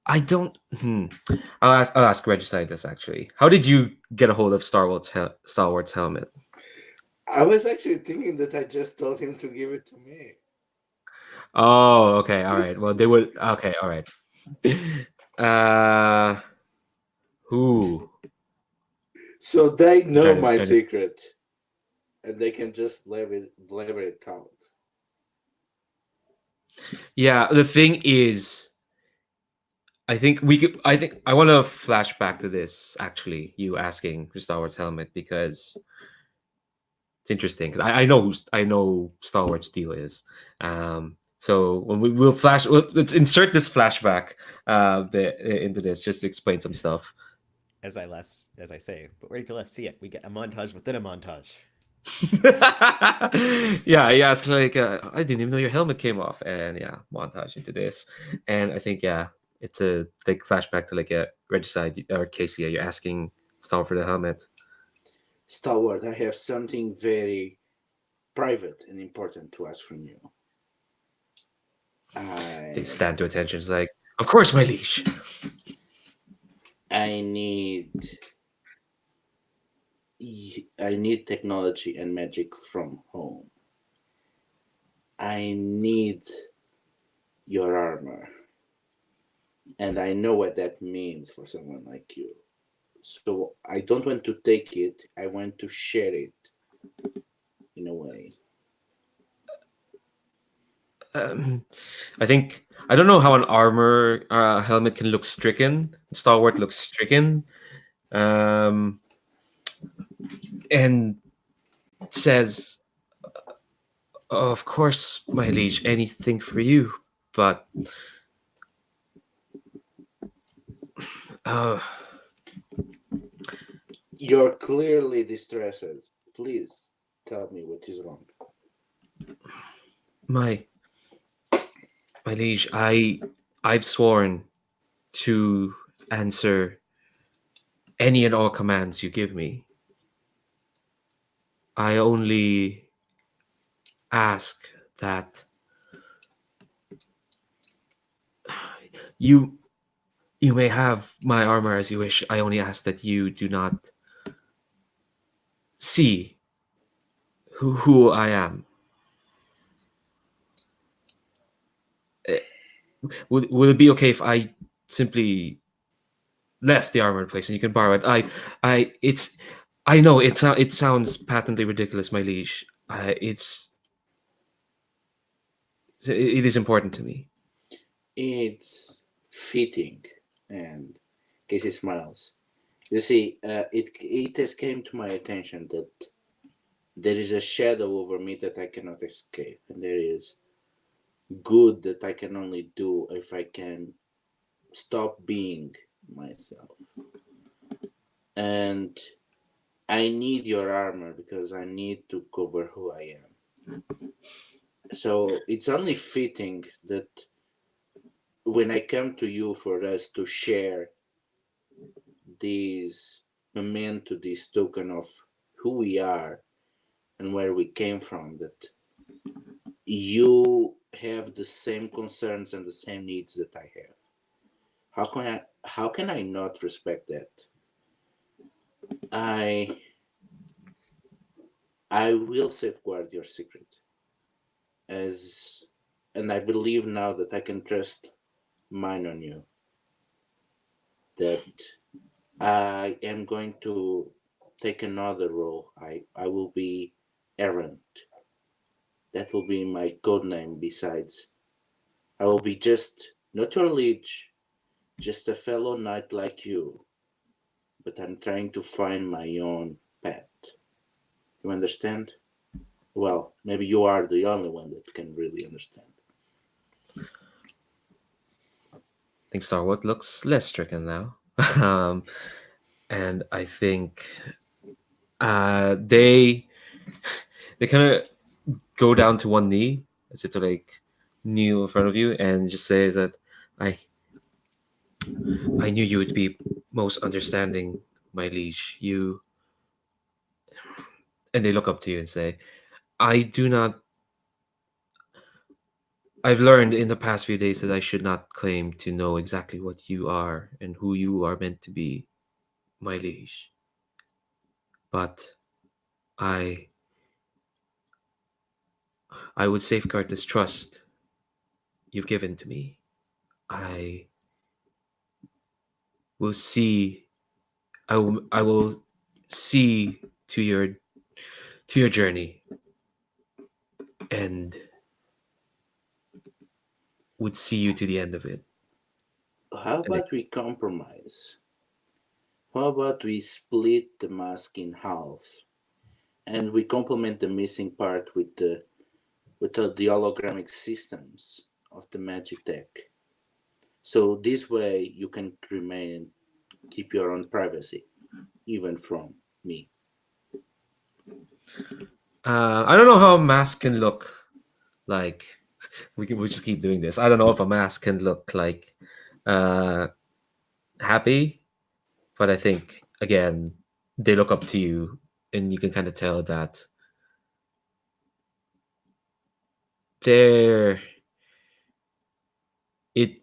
I don't. I'll ask Regicide this actually. How did you get a hold of Star Wars helmet? I was actually thinking that I just told him to give it to me. Oh, okay, all right. Well, they would. Okay, all right. Uh, who? So they know Trying to, my trying to. secret, and they can just blabber it out. Yeah, the thing is, I think we could. I think I want to flash back to this. Actually, you asking for Star Wars helmet because it's interesting. Because I know Star Wars deal is. So when we'll flash, let's insert this flashback into this just to explain some stuff. As I say, but where did you last see it? We get a montage within a montage. Yeah, he asks like, I didn't even know your helmet came off, and yeah, montage into this, and I think yeah, it's a like flashback to like a Regicide or Kasey. You're asking Star for the helmet. Stalwart, I have something very private and important to ask from you. They I stand to attention. It's like, of course, my liege. I need technology and magic from home. I need your armor. And I know what that means for someone like you. So I don't want to take it, I want to share it in a way. I think I don't know how an armor helmet can look stricken. Stalwart looks stricken, um, and says, "Of course, my liege, anything for you, but uh, You're clearly distressed. Please tell me what is wrong. my liege, I've sworn to answer any and all commands you give me. I only ask that you you may have my armor as you wish. I only ask that you do not see who I am. Eh, would it be okay if I simply left the armor in place, and you can borrow it. It's, I know it sounds patently ridiculous, my liege. It is important to me. It's fitting, and Casey smiles. You see, it has came to my attention that there is a shadow over me that I cannot escape, and there is good that I can only do if I can stop being myself. And I need your armor because I need to cover who I am. So it's only fitting that when I come to you for us to share this memento, this token of who we are and where we came from, that you have the same concerns and the same needs that I have. How can I not respect that? I I will safeguard your secret as and I believe now that I can trust mine on you. That I am going to take another role. I will be errant. That will be my code name besides. I will be just not your liege, just a fellow knight like you, but I'm trying to find my own path. You understand? Well, maybe you are the only one that can really understand. I think Starwood looks less stricken now. um, and I think they kind of go down to one knee as it's like kneel in front of you and just say that I I knew you would be most understanding, my liege. You, and they look up to you and say, I do not. I've learned in the past few days that I should not claim to know exactly what you are and who you are meant to be, my liege. But I I would safeguard this trust you've given to me. I will see. I will see to your journey and would see you to the end of it. How And about we compromise? How about we split the mask in half and we complement the missing part with the hologramic systems of the magic deck? So this way you can remain keep your own privacy, even from me. I don't know how a mask can look like. We just keep doing this. I don't know if a mask can look like uh, happy, but I think again they look up to you, and you can kind of tell that they're it.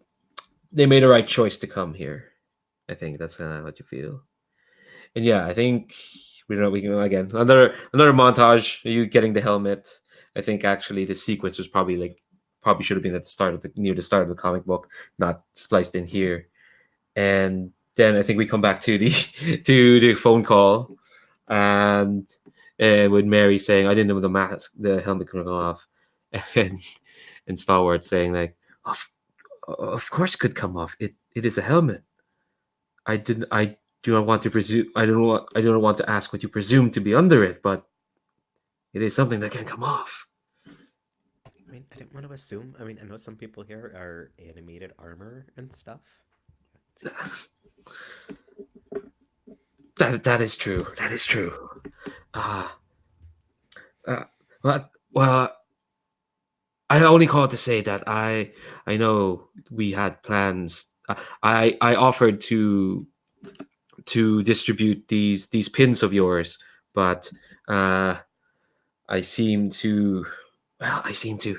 They made the right choice to come here. I think that's kind of what you feel. And yeah, I think we can again another montage. You getting the helmet. I think actually the sequence was probably should have been at the start of near the start of the comic book, not spliced in here. And then I think we come back to the to the phone call, and with Mary saying, "I didn't know the helmet could go off," and Stalwart saying like, of course it could come off. It is a helmet. I do not want to presume. I do not want to ask what you presume to be under it, but it is something that can come off." I mean, I didn't want to assume. I mean, I know some people here are animated armor and stuff. That is true. That is true. Uh, uh well, I only called to say that I know we had plans. I offered to distribute these pins of yours, but uh, I seem to I seem to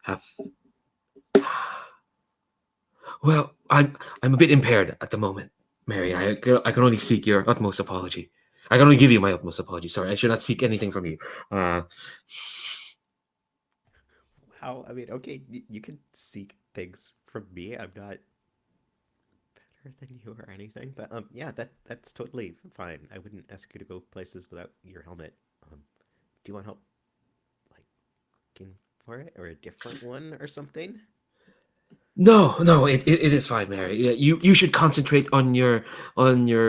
have I'm a bit impaired at the moment, Mary. I can only seek your utmost apology. I can only give you my utmost apology. Sorry, I should not seek anything from you. Uh, Wow. I mean, okay, you can seek things from me. I'm not. better than you or anything, but yeah, that's totally fine. I wouldn't ask you to go places without your helmet. Do you want help, like, looking for it or a different one or something? No, it is fine, Mary. Yeah, you should concentrate on your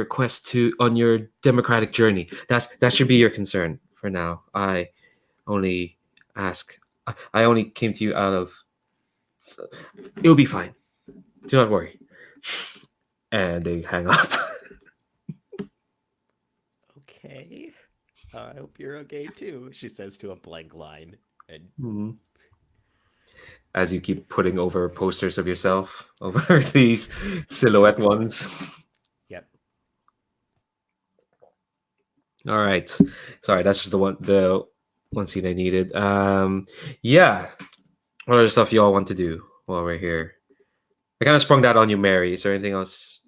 quest to on your democratic journey. That should be your concern for now. I only ask. I only came to you out of. It'll be fine. Do not worry. And they hang up. Okay. I hope you're okay too, she says to a blank line. And Mhm. As you keep putting over posters of yourself over these silhouette ones. yep. All right. Sorry, that's just the one scene I needed. Yeah. What other stuff y'all want to do while we're here? I kind of sprung that on you, Mary. Is there anything else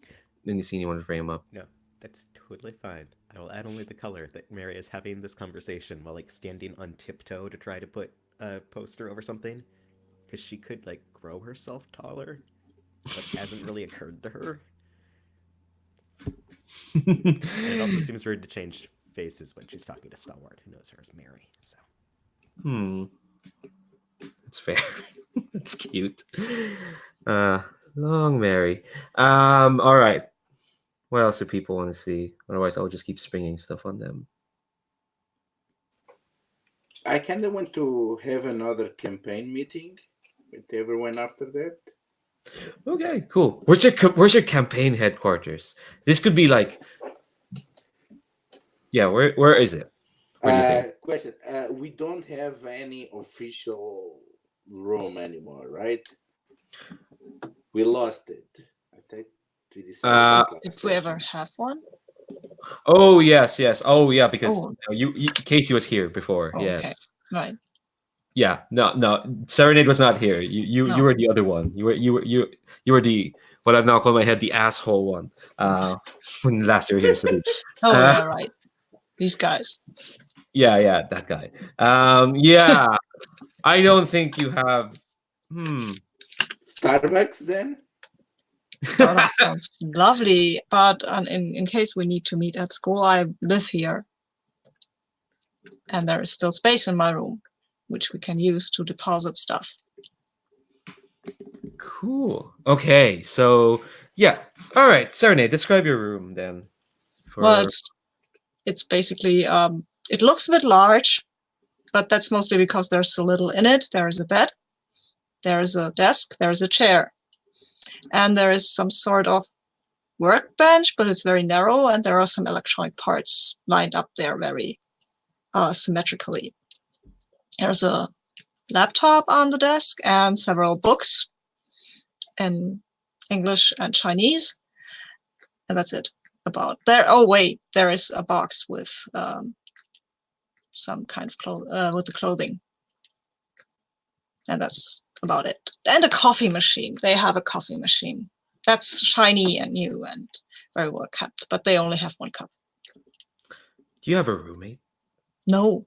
in the scene you want to frame up? No, that's totally fine. I will add only the color that Mary is having this conversation while like standing on tiptoe to try to put a poster over something. Because she could like grow herself taller, but hasn't really occurred to her. And it also seems weird to change faces when she's talking to Stalwart, who knows her as Mary. So Hmm. That's fair. That's cute. Uh, long Mary. All right. What else do people want to see? Otherwise, I'll just keep springing stuff on them. I kind of want to have another campaign meeting with everyone after that. Okay, cool. Where's your campaign headquarters? This could be like, yeah. Where is it? What do you think? Question: we don't have any official room anymore, right? We lost it. I think we decided Uh, that Did last we ever session. have one? oh yes. Oh yeah, because Oh, you Casey was here before. okay. Yes. Right. Yeah. No. Serenade was not here. You No. were the other one. You were the what I've now called in my head the asshole one. When last you were here, so Oh, uh, yeah, right. These guys. yeah, that guy. Yeah. I don't think you have. Hmm. Starbucks then? Startup sounds lovely, but in case we need to meet at school, I live here. And there is still space in my room, which we can use to deposit stuff. Cool. Okay, so yeah. All right, Serenade, describe your room then. Well, For it's basically it looks a bit large, but that's mostly because there's so little in it. There is a bed, there is a desk, there is a chair, and there is some sort of workbench, but it's very narrow, and there are some electronic parts lined up there very symmetrically. There's a laptop on the desk and several books in English and Chinese, and that's it. About there. Oh wait, there is a box with some kind of with the clothing, and that's about it. And a coffee machine. They have a coffee machine that's shiny and new and very well kept, but they only have one cup. do you have a roommate? No,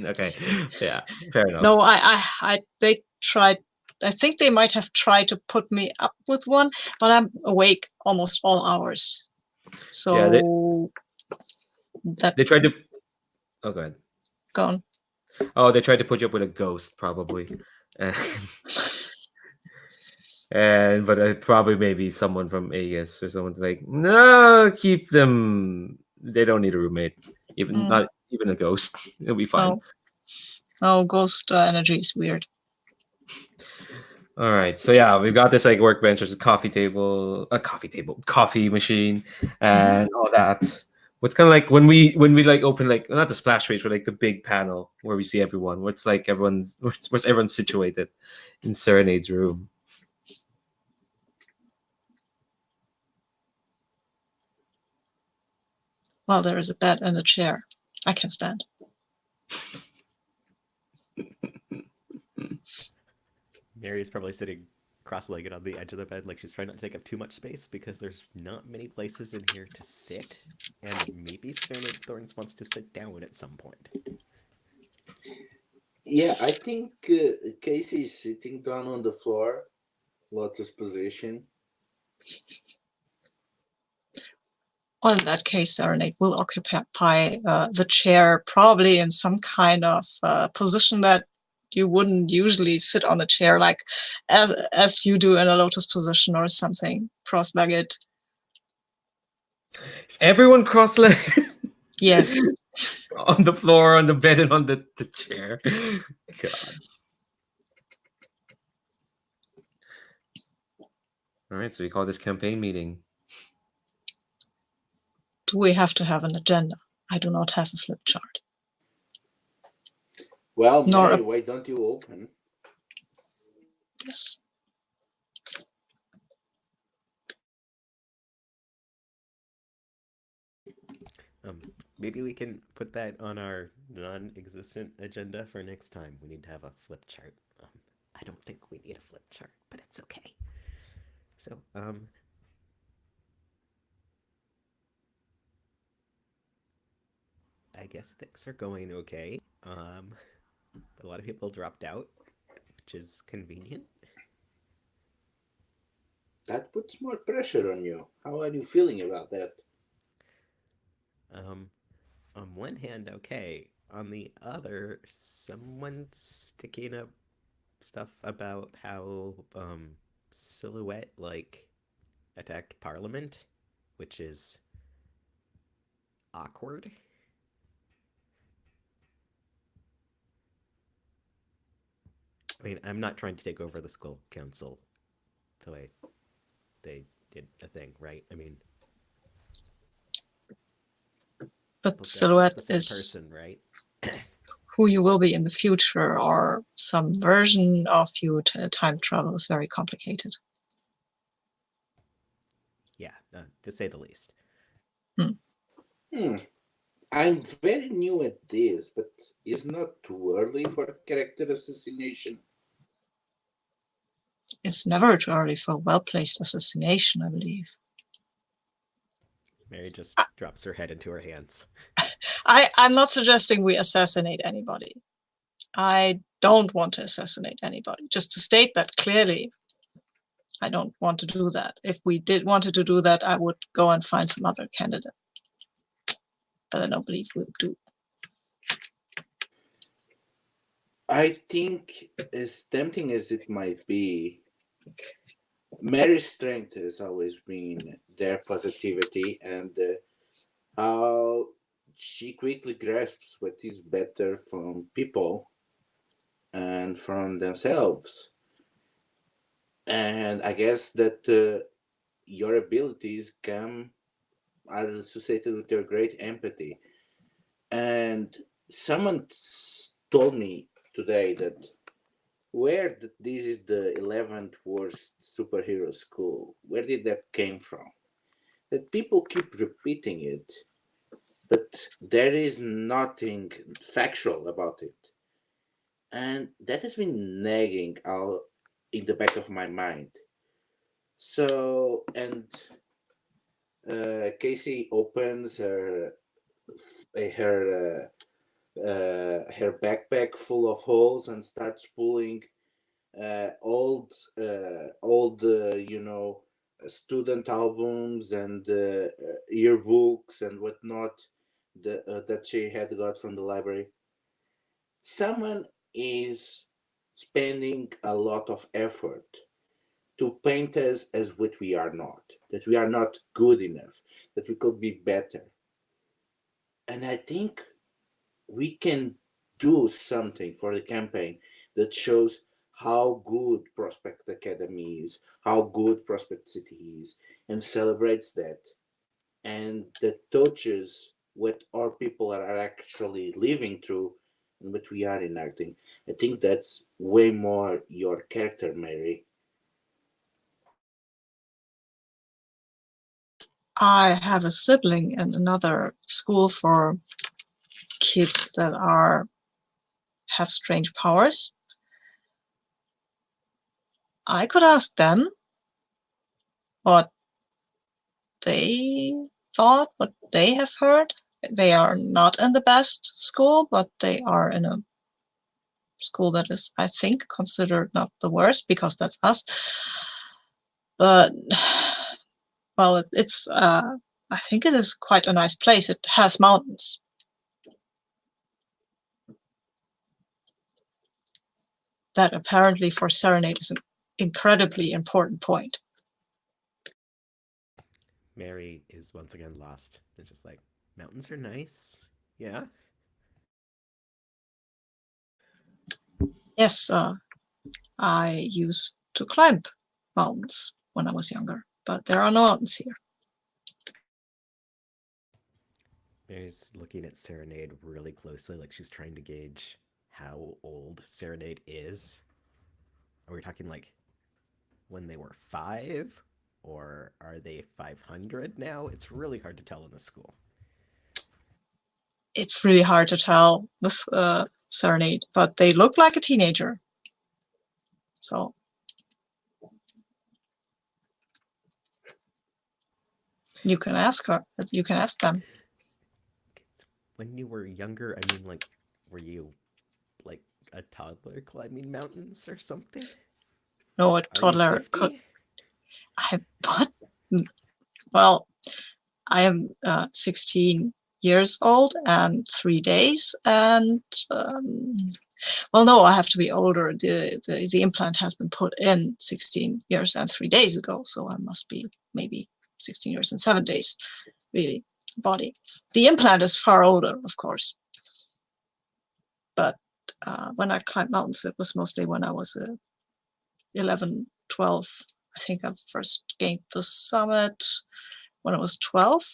Okay, yeah, fair enough. no, they tried. I think they might have tried to put me up with one, but I'm awake almost all hours. Yeah, So that they tried to. Oh, go ahead. gone. Oh, they tried to put you up with a ghost, probably. And, and but probably maybe someone from Aegis or someone's like, no, keep them. They don't need a roommate, even not even a ghost. It'll be fine. No, no, ghost energy is weird. All right, so yeah, we've got this like workbench, there's a coffee machine, and all that. What's kind of like when we like open like not the splash page, but like the big panel where we see everyone. What's like where's everyone situated in Serenade's room? Well, there is a bed and a chair. I can stand. Mary's probably sitting cross-legged on the edge of the bed, like she's trying not to take up too much space because there's not many places in here to sit, and maybe Serenade Thorns wants to sit down at some point. Yeah, I think Casey is sitting down on the floor, lotus position. Well, in that case, Serenade will occupy the chair, probably in some kind of position that you wouldn't usually sit on a chair, like as you do in a lotus position or something, cross-legged. Is everyone cross-legged? Yes. On the floor, on the bed, and on the chair. God. All right, so we call this campaign meeting. Do we have to have an agenda? I do not have a flip chart. Well, Nor Mary, why don't you open? Yes. Maybe we can put that on our non-existent agenda for next time. We need to have a flip chart. I don't think we need a flip chart, but it's okay. So, I guess things are going okay. A lot of people dropped out, which is convenient. That puts more pressure on you. How are you feeling about that? On one hand, okay. On the other, someone's sticking up stuff about how Silhouette attacked Parliament, which is awkward. I mean, I'm not trying to take over the school council the way they did a thing, right? I mean, but Silhouette the same is person, right? who you will be in the future, or some version of you. Time travel is very complicated. Yeah, to say the least. I'm very new at this, but it's not too early for character assassination. It's never too early for well-placed assassination, I believe. Mary just drops her head into her hands. I'm not suggesting we assassinate anybody. I don't want to assassinate anybody. Just to state that clearly, I don't want to do that. If we did wanted to do that, I would go and find some other candidate. But I don't believe we would do. I think, as tempting as it might be, Mary's strength has always been their positivity and how she quickly grasps what is better from people and from themselves. And I guess that your abilities are associated with your great empathy. And someone told me today that this is the 11th worst superhero school. Where did that came from? That people keep repeating it, but there is nothing factual about it. And that has been nagging out in the back of my mind. So, and Kasey opens her her backpack full of holes and starts pulling old student albums and yearbooks and whatnot that she had got from the library. Someone is spending a lot of effort to paint us as what we are not, that we are not good enough, that we could be better. And I think we can do something for the campaign that shows how good Prospect Academy is, how good Prospect City is, and celebrates that, and that touches what our people are actually living through and what we are enacting. I think that's way more your character, Mary. I have a sibling in another school for kids that have strange powers. I could ask them what they thought, what they have heard. They are not in the best school, but they are in a school that is, I think, considered not the worst, because that's us. But Well, it's I think it is quite a nice place. It has mountains. That apparently for Serenade is an incredibly important point. Mary is once again lost. It's just like, mountains are nice. Yeah. Yes, I used to climb mountains when I was younger, but there are no mountains here. Mary's looking at Serenade really closely, like she's trying to gauge how old Serenade is. Are we talking like when they were 5? Or are they 500 now? It's really hard to tell in the school. It's really hard to tell with Serenade, but they look like a teenager. So you can ask her. You can ask them. When you were younger, I mean, like, were you like a toddler climbing mountains or something? No, a Are you toddler 50? could. But well, I am 16 years old and 3 days, and well, no, I have to be older. The implant has been put in 16 years and 3 days ago, so I must be maybe 16 years and 7 days, really, body. The implant is far older, of course, but when I climbed mountains, it was mostly when I was 11, 12. I think I first gained the summit when I was 12.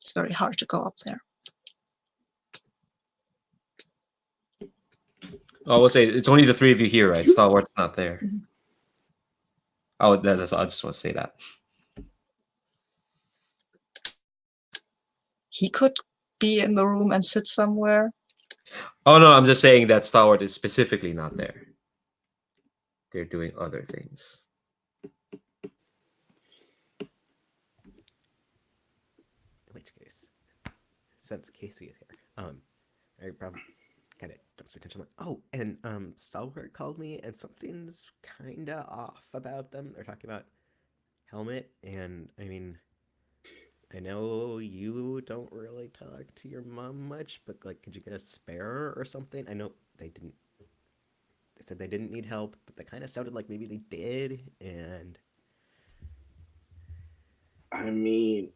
It's very hard to go up there. I will say it's only the 3 of you here, right? Stalwart's not there. Mhm. Oh, that's. I just want to say that. He could be in the room and sit somewhere. Oh no, I'm just saying that Stalwart is specifically not there. They're doing other things. In which case, since Kasey is here, I probably kind of don't pay attention. Like, oh, and Stalwart called me, and something's kind of off about them. They're talking about Helmet, and I mean, I know you don't really talk to your mom much, but like, could you get a spare or something? I know they didn't. They said they didn't need help, but they kind of sounded like maybe they did, and I mean,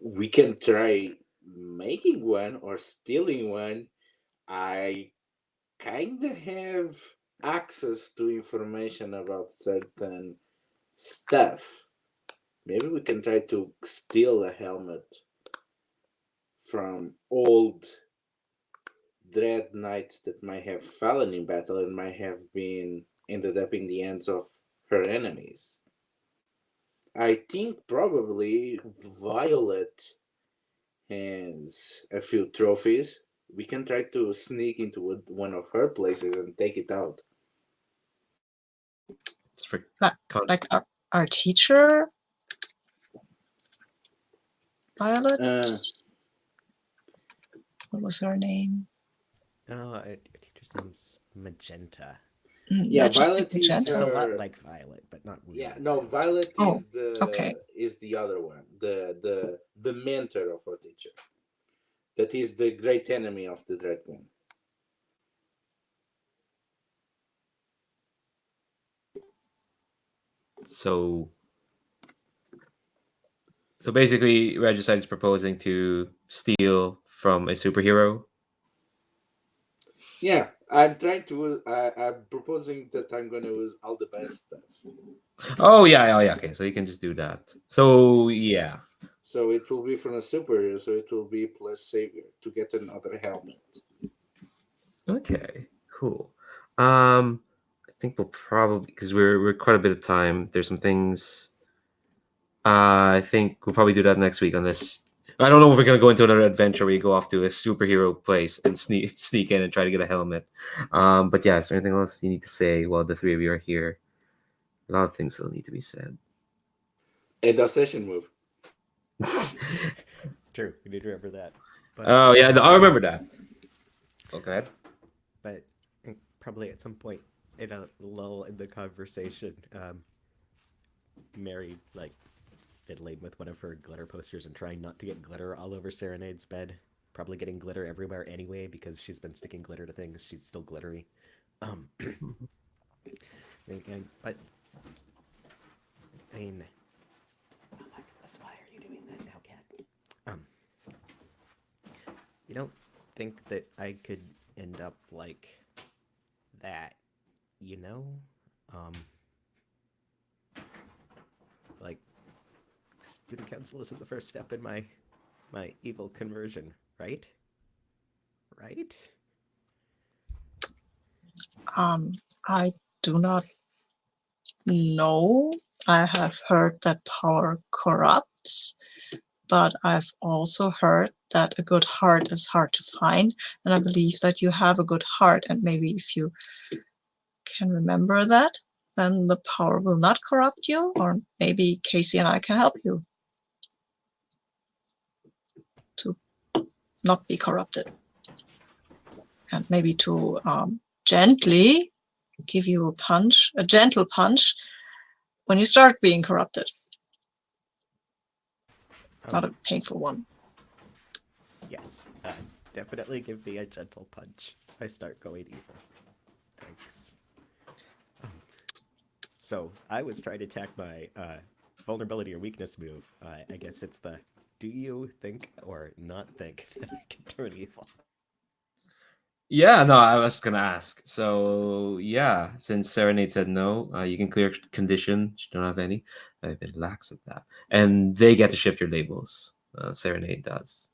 we can try making one or stealing one. I kind of have access to information about certain stuff. Maybe we can try to steal a helmet from old dread knights that might have fallen in battle and might have been ended up in the hands of her enemies. I think probably Violet has a few trophies. We can try to sneak into one of her places and take it out. It's for Like our teacher, Violet. What was her name? oh, your teacher's name's Magenta. Yeah, Just Violet is Magenta. It's a her. lot like Violet, but not really. Yeah, no, Violet Oh, is the okay. is the other one, the mentor of her teacher. That is the great enemy of the Dread Queen. So basically, Regicide is proposing to steal from a superhero. Yeah, I'm trying to. I'm proposing that I'm going to use all the best stuff. Oh yeah. Okay, so you can just do that. So yeah. So it will be from a superhero. So it will be plus savior to get another helmet. Okay. Cool. I think we'll probably because we're quite a bit of time. There's some things. I think we'll probably do that next week. Unless I don't know if we're gonna go into another adventure where you go off to a superhero place and sneak in and try to get a helmet. But yeah, is there anything else you need to say while the 3 of you are here? A lot of things still need to be said. And a session move. True, we need to remember that. But, Oh yeah, I remember that. Okay. But probably at some point in a lull in the conversation, Mary, like, fiddling with one of her glitter posters and trying not to get glitter all over Serenade's bed. Probably getting glitter everywhere anyway because she's been sticking glitter to things. She's still glittery. But I mean, oh my goodness, why are you doing that now, cat? You don't think that I could end up like that, you know? Like, student council isn't the first step in my evil conversion, right? Right? I do not know. I have heard that power corrupts, but I've also heard that a good heart is hard to find, and I believe that you have a good heart, and maybe if you can remember that, then the power will not corrupt you, or maybe Kasey and I can help you to not be corrupted, and maybe to gently give you a punch, a gentle punch, when you start being corrupted. Not a painful one. Yes, definitely give me a gentle punch if I start going evil. Thanks. So I was trying to attack my vulnerability or weakness move. I guess it's the do you think or not think that I can turn evil? Yeah, no, I was gonna ask. So yeah, since Serenade said no, you can clear condition. You don't have any. I've been lax at that, and they get to shift your labels. Serenade does.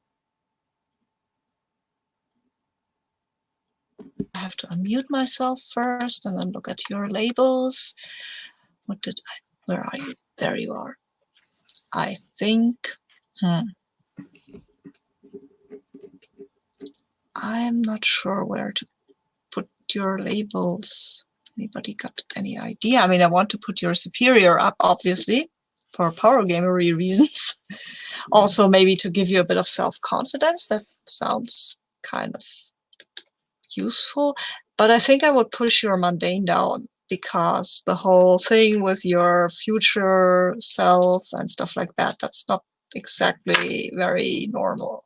I have to unmute myself first and then look at your labels. What did I? Where are you? There you are. I think. I'm not sure where to put your labels. Anybody got any idea? I mean, I want to put your superior up, obviously, for power gamery reasons. Also, maybe to give you a bit of self-confidence. That sounds kind of useful. But I think I would push your mundane down, because the whole thing with your future self and stuff like that, that's not exactly very normal.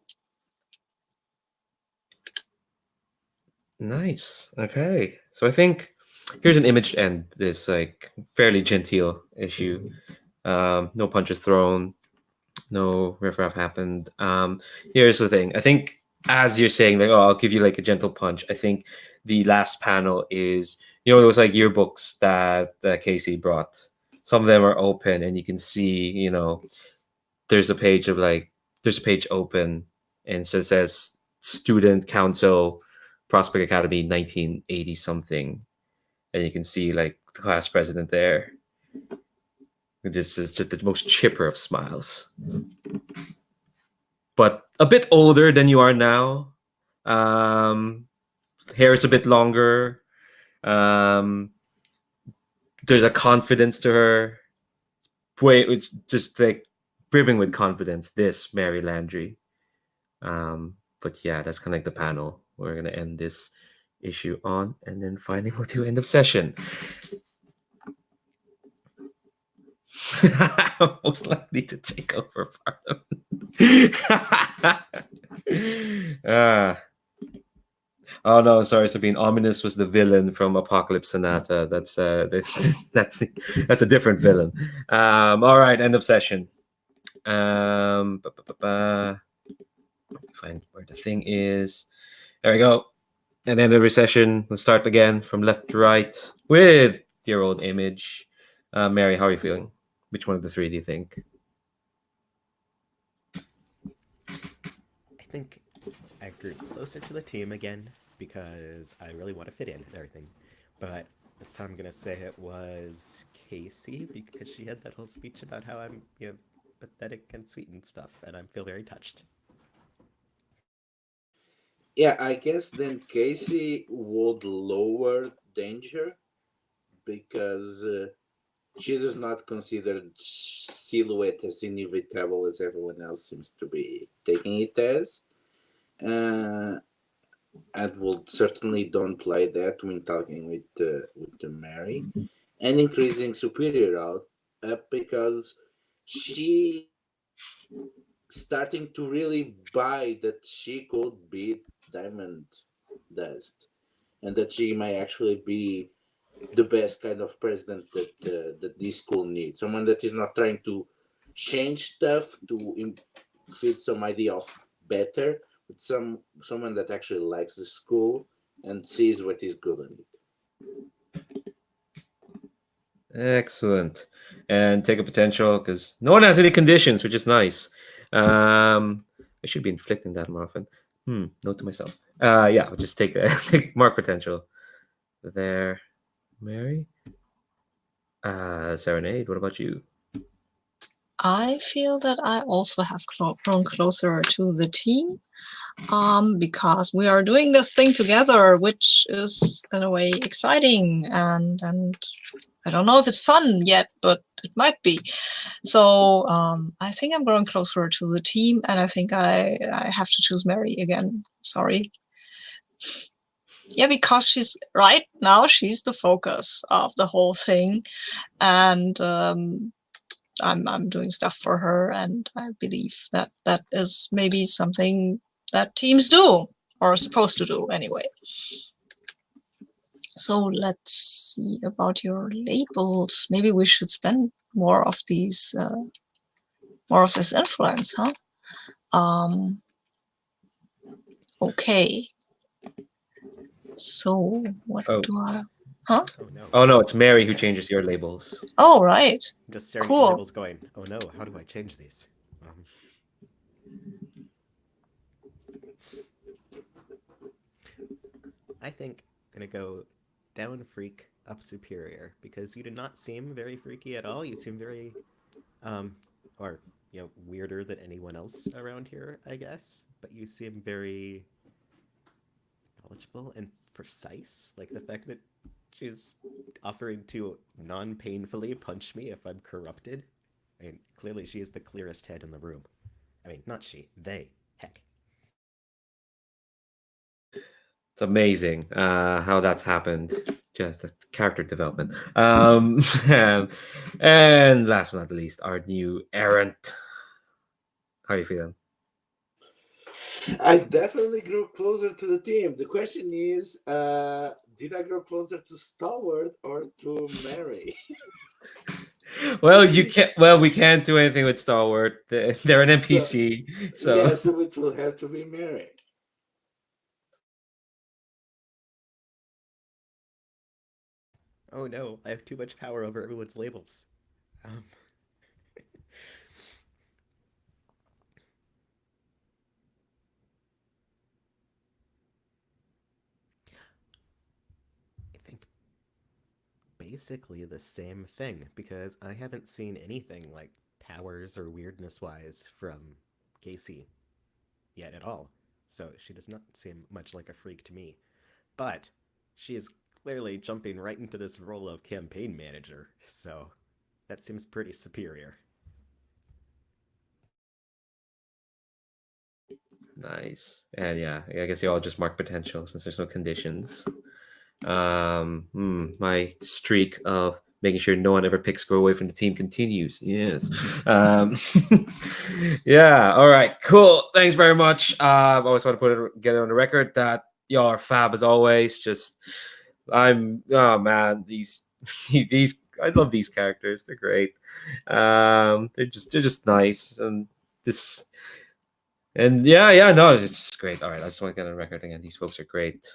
Nice. Okay. So I think here's an image to end this like fairly genteel issue. No punches thrown, no riffraff happened. Here's the thing. I think as you're saying, like, oh, I'll give you like a gentle punch. I think the last panel is, you know, it was like yearbooks that Kasey brought. Some of them are open, and you can see, you know, there's a page open, and so it says Student Council, Prospect Academy, 1980 something, and you can see like the class president there. This is just the most chipper of smiles, but a bit older than you are now. Hair is a bit longer. There's a confidence to her. Wait, it's just like brimming with confidence. This Mary Landry. But yeah, that's kind of like the panel we're gonna end this issue on, and then finally we'll do end of session. Most likely to take over Parliament. Oh no, sorry, Sabine. Ominous was the villain from Apocalypse Sonata. That's that's a different villain. All right, end of session. Find where the thing is. There we go. And then every session, let's start again from left to right with your old image. Mary, how are you feeling? Which one of the three do you think? I think I grew closer to the team again because I really want to fit in and everything. But this time I'm gonna say it was Kasey because she had that whole speech about how I'm, you know, pathetic and sweet and stuff, and I feel very touched. Yeah, I guess then Casey would lower danger because she does not consider silhouette as inevitable as everyone else seems to be taking it as. Uh, and will certainly don't play that when talking with the Mary, and increasing superior out up because she starting to really buy that she could beat Diamond Dust, and that she may actually be the best kind of president that this school needs. Someone that is not trying to change stuff to fit some idea of better, but someone that actually likes the school and sees what is good in it. Excellent. And take a potential because no one has any conditions, which is nice. I should be inflicting that more often. Note to myself. Yeah, I'll just take take mark potential. There, Mary. Serenade. What about you? I feel that I also have grown closer to the team, because we are doing this thing together, which is in a way exciting, and I don't know if it's fun yet, but it might be. So I think I'm growing closer to the team, and I think I have to choose Mary again. Sorry. Yeah, because she's right now, she's the focus of the whole thing, and I'm doing stuff for her, and I believe that that is maybe something that teams do or are supposed to do anyway. So let's see about your labels. Maybe we should spend more of these, more of this influence, huh? Okay. So what do I? Huh? Oh no. Oh no, it's Mary who changes your labels. Oh right. I'm just staring at Cool. the labels going, oh no, how do I change these? I think I'm gonna go down freak, up superior, because you do not seem very freaky at all. You seem very, or, weirder than anyone else around here, I guess. But you seem very knowledgeable and precise. Like the fact that she's offering to non-painfully punch me if I'm corrupted. I mean, clearly she is the clearest head in the room. I mean, not she, they. Heck. It's amazing how that's happened. Just the character development. And last but not least, our new errant. How are you feeling? I definitely grew closer to the team. The question is, did I grow closer to Stalwart or to Mary? Well, you can't. Well, we can't do anything with Star Wars. They're an So, NPC, so yeah, so it will have to be Mary. Oh no, I have too much power over everyone's labels. Um, I think basically the same thing, because I haven't seen anything like powers or weirdness wise from Kasey yet at all. So she does not seem much like a freak to me. But she is clearly jumping right into this role of campaign manager, so that seems pretty superior. nice. And yeah, I guess you all just mark potential since there's no conditions. My streak of making sure no one ever picks go away from the team continues. Yes. Yeah. All right. Cool. Thanks very much. I always want to get it on the record that y'all are fab as always. Just oh man, these these I love these characters. They're great. They're just nice and this and yeah, no, it's just great. All right, I just want to get on the record again. These folks are great.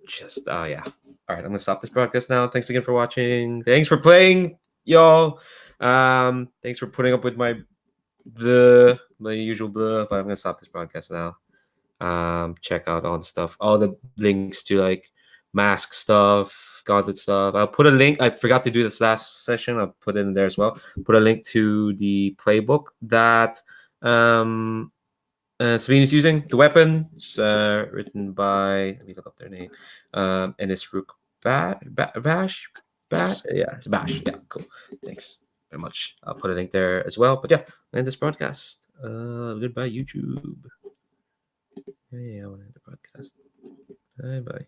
Just yeah. All right, I'm gonna stop this broadcast now. Thanks again for watching. Thanks for playing, y'all. Thanks for putting up with my usual blah, but I'm gonna stop this broadcast now. Check out all the stuff, all the links to like mask stuff, gauntlet stuff. I'll put a link. I forgot to do this last session. I'll put it in there as well. Put a link to the playbook that Sabine is using. The weapon. It's written by. Let me look up their name. And it's Rook Bash. Yes. Yeah, it's Bash. Yeah, cool. Thanks very much. I'll put a link there as well. But yeah, end this broadcast. Goodbye, YouTube. Yeah, I want to end the podcast. Bye bye.